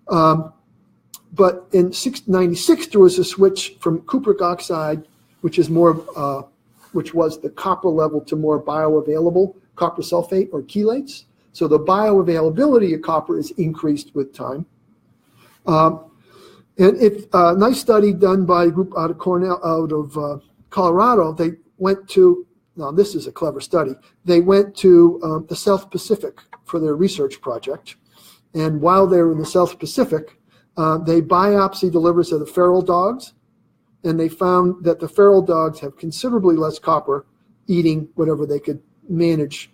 But in 1996, there was a switch from cupric oxide, which was the copper level, to more bioavailable copper sulfate or chelates. So the bioavailability of copper is increased with time. And it's a nice study done by a group out of Colorado. They went to, now this is a clever study, they went to the South Pacific for their research project. And while they were in the South Pacific, they biopsied the livers of the feral dogs, and they found that the feral dogs have considerably less copper eating whatever they could manage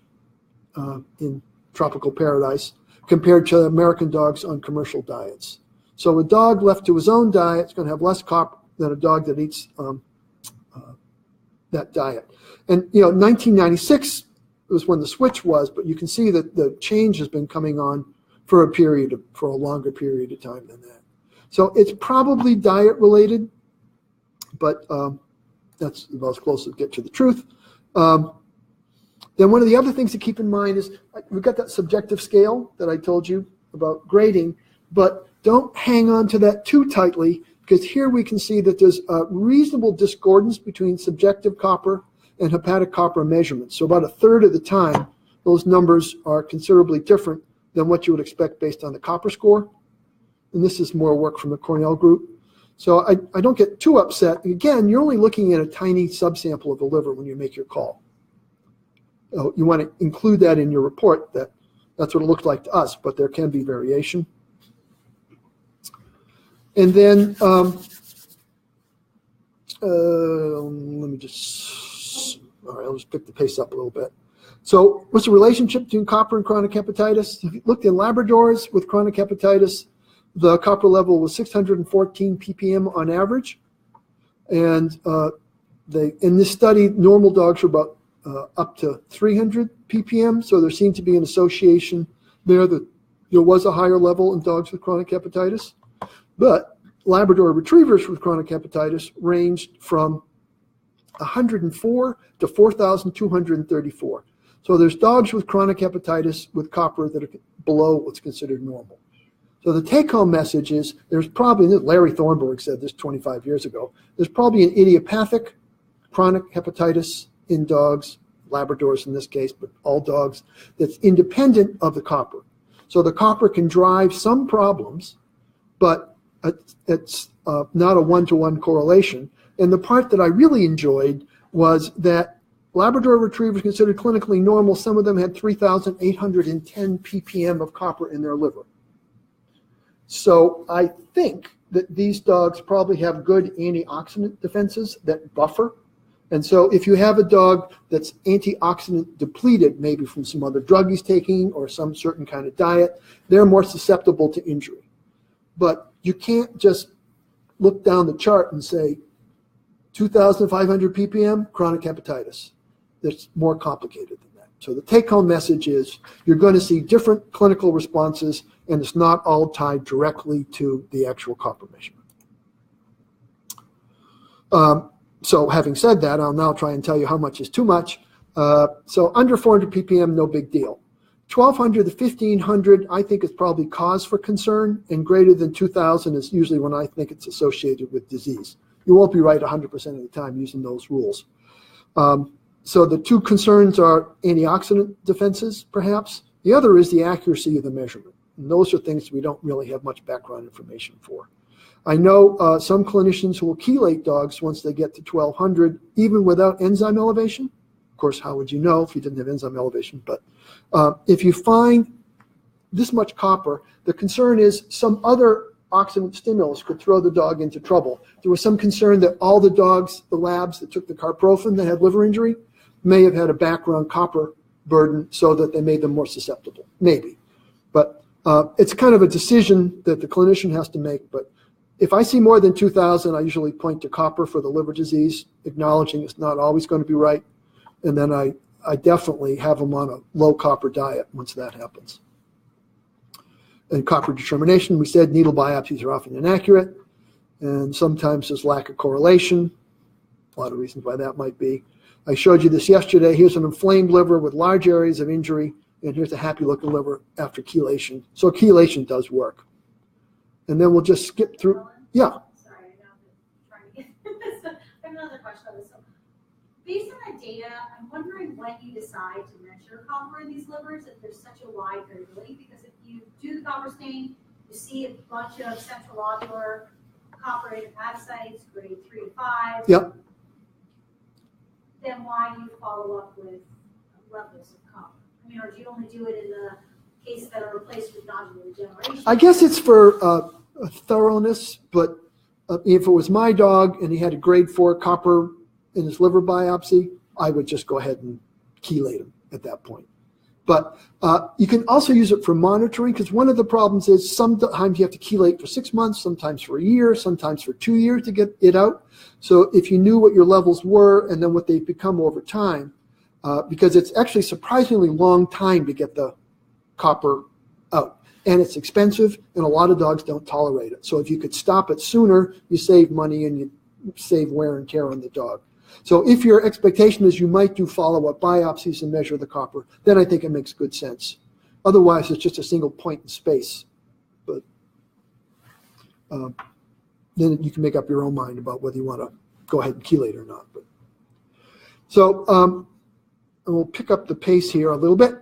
in tropical paradise compared to American dogs on commercial diets. So a dog left to his own diet is going to have less copper than a dog that eats that diet. And 1996 was when the switch was, but you can see that the change has been coming on for a longer period of time than that. So it's probably diet related, but that's about as close as we get to the truth. Then one of the other things to keep in mind is we've got that subjective scale that I told you about grading, but don't hang on to that too tightly, because here we can see that there's a reasonable discordance between subjective copper and hepatic copper measurements. So about a third of the time, those numbers are considerably different than what you would expect based on the copper score. And this is more work from the Cornell group. So I don't get too upset. Again, you're only looking at a tiny subsample of the liver when you make your call. You want to include that in your report, that's what it looked like to us, but there can be variation. And then let me just, all right, I'll just pick the pace up a little bit. So what's the relationship between copper and chronic hepatitis? If you looked in Labradors with chronic hepatitis, the copper level was 614 ppm on average. And in this study, normal dogs were about up to 300 ppm. So there seemed to be an association there that there was a higher level in dogs with chronic hepatitis. But Labrador retrievers with chronic hepatitis ranged from 104 to 4,234. So there's dogs with chronic hepatitis with copper that are below what's considered normal. So the take-home message is there's probably, Larry Thornburg said this 25 years ago, there's probably an idiopathic chronic hepatitis in dogs, Labradors in this case, but all dogs, that's independent of the copper. So the copper can drive some problems, but it's not a one-to-one correlation. And the part that I really enjoyed was that Labrador retrievers considered clinically normal, some of them had 3,810 ppm of copper in their liver. So I think that these dogs probably have good antioxidant defenses that buffer. And so if you have a dog that's antioxidant depleted, maybe from some other drug he's taking or some certain kind of diet, they're more susceptible to injury. But you can't just look down the chart and say 2,500 ppm, chronic hepatitis. That's more complicated than that. So the take-home message is you're going to see different clinical responses, and it's not all tied directly to the actual copper measurement. So having said that, I'll now try and tell you how much is too much. So under 400 ppm, no big deal. 1,200 to 1,500, I think is probably cause for concern, and greater than 2,000 is usually when I think it's associated with disease. You won't be right 100% of the time using those rules. So the two concerns are antioxidant defenses, perhaps. The other is the accuracy of the measurement. And those are things we don't really have much background information for. I know some clinicians who will chelate dogs once they get to 1,200, even without enzyme elevation. Of course, how would you know if you didn't have enzyme elevation? But if you find this much copper, the concern is some other oxidant stimulus could throw the dog into trouble. There was some concern that all the dogs, the labs that took the carprofen that had liver injury, may have had a background copper burden so that they made them more susceptible. Maybe. But it's kind of a decision that the clinician has to make. But if I see more than 2,000, I usually point to copper for the liver disease, acknowledging it's not always going to be right. And then I definitely have them on a low copper diet once that happens. And copper determination, we said needle biopsies are often inaccurate, and sometimes there's lack of correlation. A lot of reasons why that might be. I showed you this yesterday. Here's an inflamed liver with large areas of injury, and here's a happy-looking liver after chelation. So chelation does work. And then we'll just skip through. Yeah. Sorry, I know I'm trying to get this. I have another question on this. So, based on that data, I'm wondering when you decide to measure copper in these livers, if there's such a wide variability, because if you do the copper stain, you see a bunch of central lobular copper in hepatocytes, grade 3 to 5. Yep. Then why do you follow up with levels of copper? I mean, or do you only do it in the cases that are replaced with nodular regeneration? I guess it's for thoroughness, but if it was my dog and he had a grade 4 copper in his liver biopsy, I would just go ahead and chelate him at that point. But you can also use it for monitoring, because one of the problems is sometimes you have to chelate for 6 months, sometimes for a year, sometimes for 2 years to get it out. So if you knew what your levels were and then what they've become over time, because it's actually surprisingly long time to get the copper out. And it's expensive, and a lot of dogs don't tolerate it. So if you could stop it sooner, you save money and you save wear and tear on the dog. So if your expectation is you might do follow-up biopsies and measure the copper, then I think it makes good sense. Otherwise, it's just a single point in space. But then you can make up your own mind about whether you want to go ahead and chelate or not. But so and we'll pick up the pace here a little bit.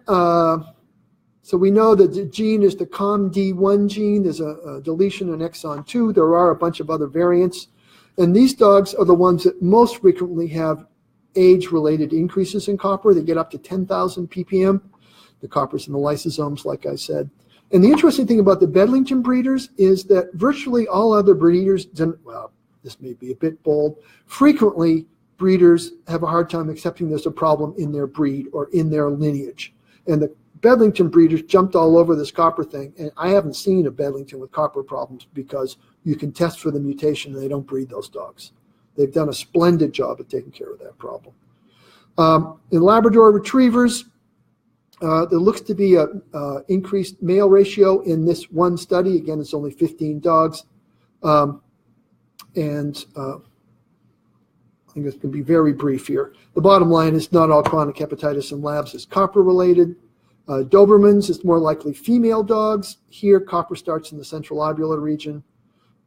So we know that the gene is the COMD1 gene. There's a deletion in exon 2. There are a bunch of other variants. And these dogs are the ones that most frequently have age-related increases in copper. They get up to 10,000 ppm. The copper's in the lysosomes, like I said. And the interesting thing about the Bedlington breeders is that virtually all other breeders, well, this may be a bit bold, frequently breeders have a hard time accepting there's a problem in their breed or in their lineage. And the Bedlington breeders jumped all over this copper thing, and I haven't seen a Bedlington with copper problems because you can test for the mutation and they don't breed those dogs. They've done a splendid job of taking care of that problem. In Labrador retrievers, there looks to be an increased male ratio in this one study. Again, it's only 15 dogs. And I think it's going to be very brief here. The bottom line is not all chronic hepatitis in labs is copper related. Dobermans is more likely female dogs. Here, copper starts in the central lobular region.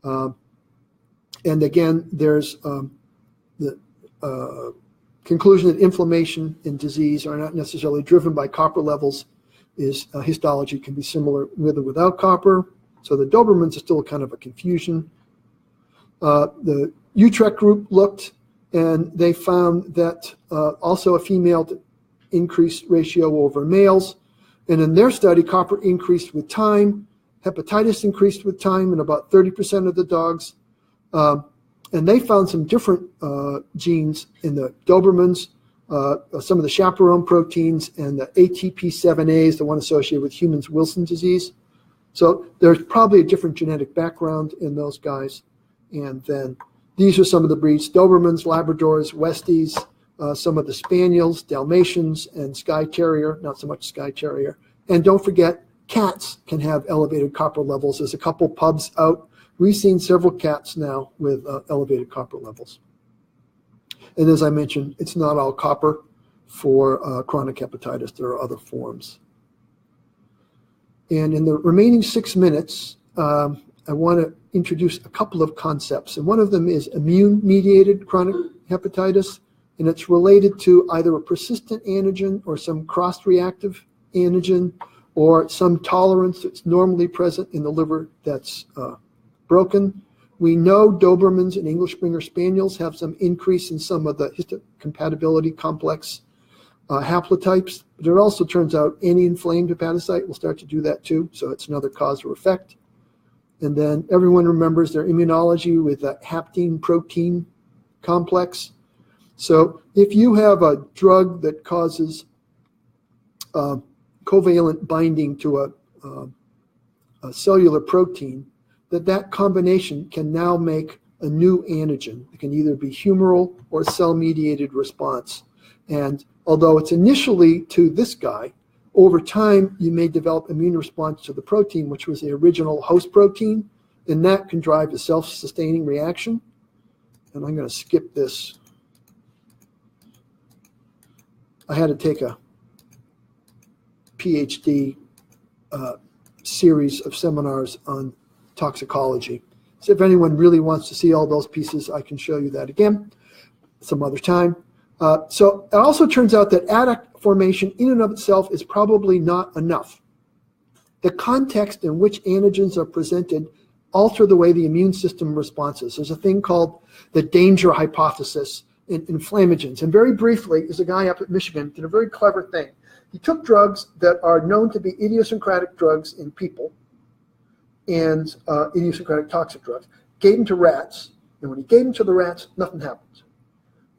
And again, there's the conclusion that inflammation and disease are not necessarily driven by copper levels. Histology can be similar with or without copper. So the Dobermans are still kind of a confusion. The Utrecht group looked and they found that also a female to increased ratio over males. And in their study, copper increased with time, hepatitis increased with time in about 30% of the dogs. And they found some different genes in the Dobermans, some of the chaperone proteins and the ATP7A, the one associated with humans Wilson disease. So there's probably a different genetic background in those guys. And then these are some of the breeds: Dobermans, Labradors, Westies, some of the Spaniels, Dalmatians, and Skye Terrier, not so much Skye Terrier. And don't forget, cats can have elevated copper levels. There's a couple pubs out. We've seen several cats now with elevated copper levels. And as I mentioned, it's not all copper for chronic hepatitis. There are other forms. And in the remaining 6 minutes, I want to introduce a couple of concepts. And one of them is immune-mediated chronic hepatitis. And it's related to either a persistent antigen or some cross-reactive antigen or some tolerance that's normally present in the liver that's broken. We know Dobermans and English Springer Spaniels have some increase in some of the histocompatibility complex haplotypes, but it also turns out any inflamed hepatocyte will start to do that too, so it's another cause or effect. And then everyone remembers their immunology with the haptene protein complex. So if you have a drug that causes covalent binding to a cellular protein, that combination can now make a new antigen. It can either be humoral or cell-mediated response. And although it's initially to this guy, over time you may develop immune response to the protein, which was the original host protein, and that can drive a self-sustaining reaction. And I'm going to skip this. I had to take a PhD series of seminars on toxicology. So if anyone really wants to see all those pieces, I can show you that again some other time. So it also turns out that adduct formation in and of itself is probably not enough. The context in which antigens are presented alter the way the immune system responds. There's a thing called the danger hypothesis in inflammagens. And very briefly, there's a guy up at Michigan did a very clever thing. He took drugs that are known to be idiosyncratic drugs in people and idiosyncratic toxic drugs, gave them to rats, and when he gave them to the rats, nothing happened.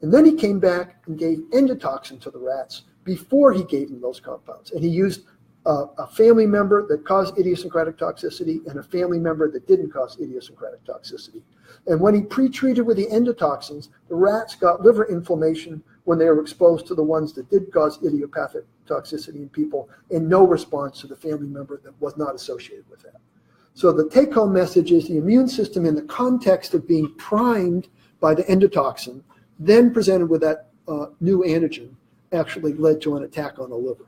And then he came back and gave endotoxin to the rats before he gave them those compounds. And he used a family member that caused idiosyncratic toxicity and a family member that didn't cause idiosyncratic toxicity. And when he pre-treated with the endotoxins, the rats got liver inflammation when they were exposed to the ones that did cause idiopathic toxicity in people, and no response to the family member that was not associated with that. So the take-home message is the immune system, in the context of being primed by the endotoxin, then presented with that new antigen, actually led to an attack on the liver.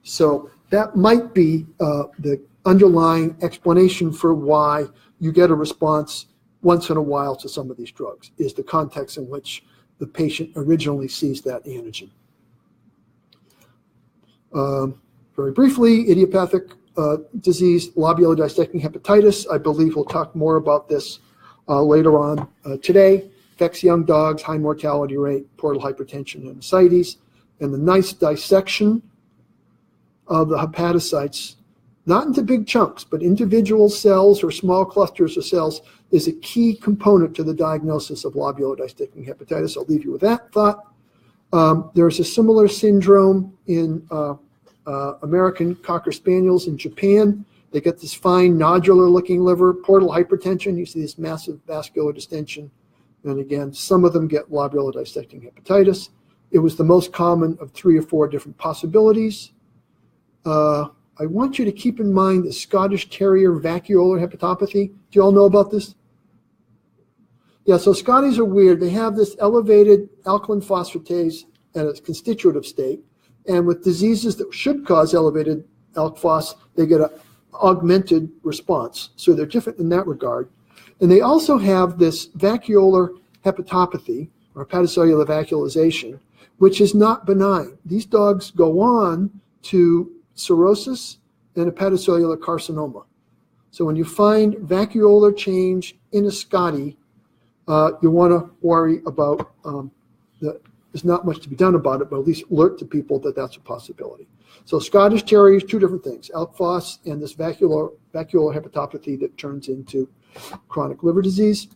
So that might be the underlying explanation for why you get a response once in a while to some of these drugs, is the context in which the patient originally sees that antigen. Very briefly, idiopathic disease, lobulo-dissecting hepatitis. I believe we'll talk more about this later on today. Affects young dogs, high mortality rate, portal hypertension, and ascites. And the nice dissection of the hepatocytes, not into big chunks, but individual cells or small clusters of cells, is a key component to the diagnosis of lobulo-dissecting hepatitis. I'll leave you with that thought. There's a similar syndrome in American Cocker Spaniels in Japan. They get this fine nodular-looking liver, portal hypertension. You see this massive vascular distension. And again, some of them get lobulo-dissecting hepatitis. It was the most common of 3 or 4 different possibilities. I want you to keep in mind the Scottish Terrier vacuolar hepatopathy. Do you all know about this? Yeah, so Scotties are weird. They have this elevated alkaline phosphatase at its constitutive state, and with diseases that should cause elevated alk phos, they get an augmented response. So they're different in that regard. And they also have this vacuolar hepatopathy, or hepatocellular vacuolization, which is not benign. These dogs go on to cirrhosis and hepatocellular carcinoma. So when you find vacuolar change in a Scottie, you want to worry about there's not much to be done about it, but at least alert to people that that's a possibility. So Scottish Terriers, two different things, alk phos and this vacuolar hepatopathy that turns into chronic liver disease.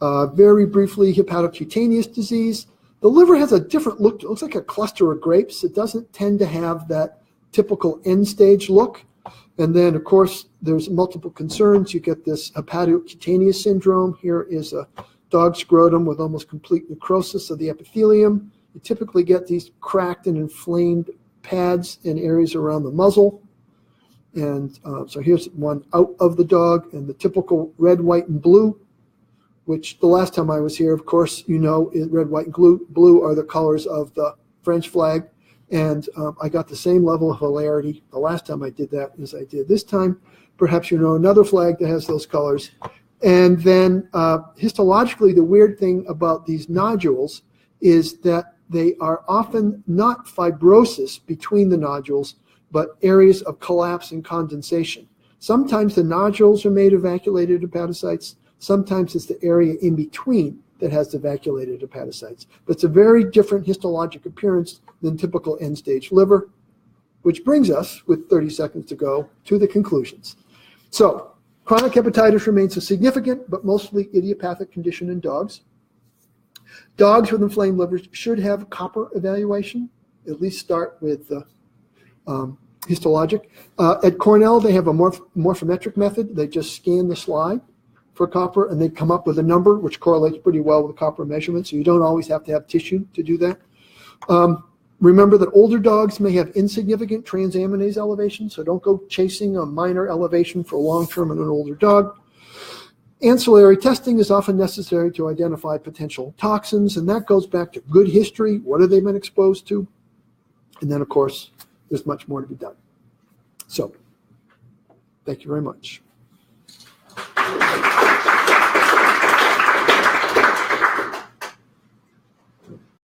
Very briefly, hepatocutaneous disease. The liver has a different look. It looks like a cluster of grapes. It doesn't tend to have that typical end-stage look. And then, of course, there's multiple concerns. You get this hepatocutaneous syndrome. Here is a dog scrotum with almost complete necrosis of the epithelium. You typically get these cracked and inflamed pads in areas around the muzzle. And so here's one out of the dog, and the typical red, white, and blue, which the last time I was here, of course, you know, red, white, and blue are the colors of the French flag. And I got the same level of hilarity the last time I did that as I did this time. Perhaps you know another flag that has those colors. And then histologically, the weird thing about these nodules is that they are often not fibrosis between the nodules, but areas of collapse and condensation. Sometimes the nodules are made of vacuolated hepatocytes. Sometimes it's the area in between that has the vacuolated hepatocytes. But it's a very different histologic appearance than typical end-stage liver, which brings us, with 30 seconds to go, to the conclusions. So chronic hepatitis remains a significant but mostly idiopathic condition in dogs. Dogs with inflamed livers should have copper evaluation, at least start with histologic. At Cornell, they have a morphometric method. They just scan the slide for copper, and they come up with a number which correlates pretty well with the copper measurement, so you don't always have to have tissue to do that. Remember that older dogs may have insignificant transaminase elevation, so don't go chasing a minor elevation for long-term in an older dog. Ancillary testing is often necessary to identify potential toxins, and that goes back to good history. What have they been exposed to? And then, of course, there's much more to be done. So, thank you very much.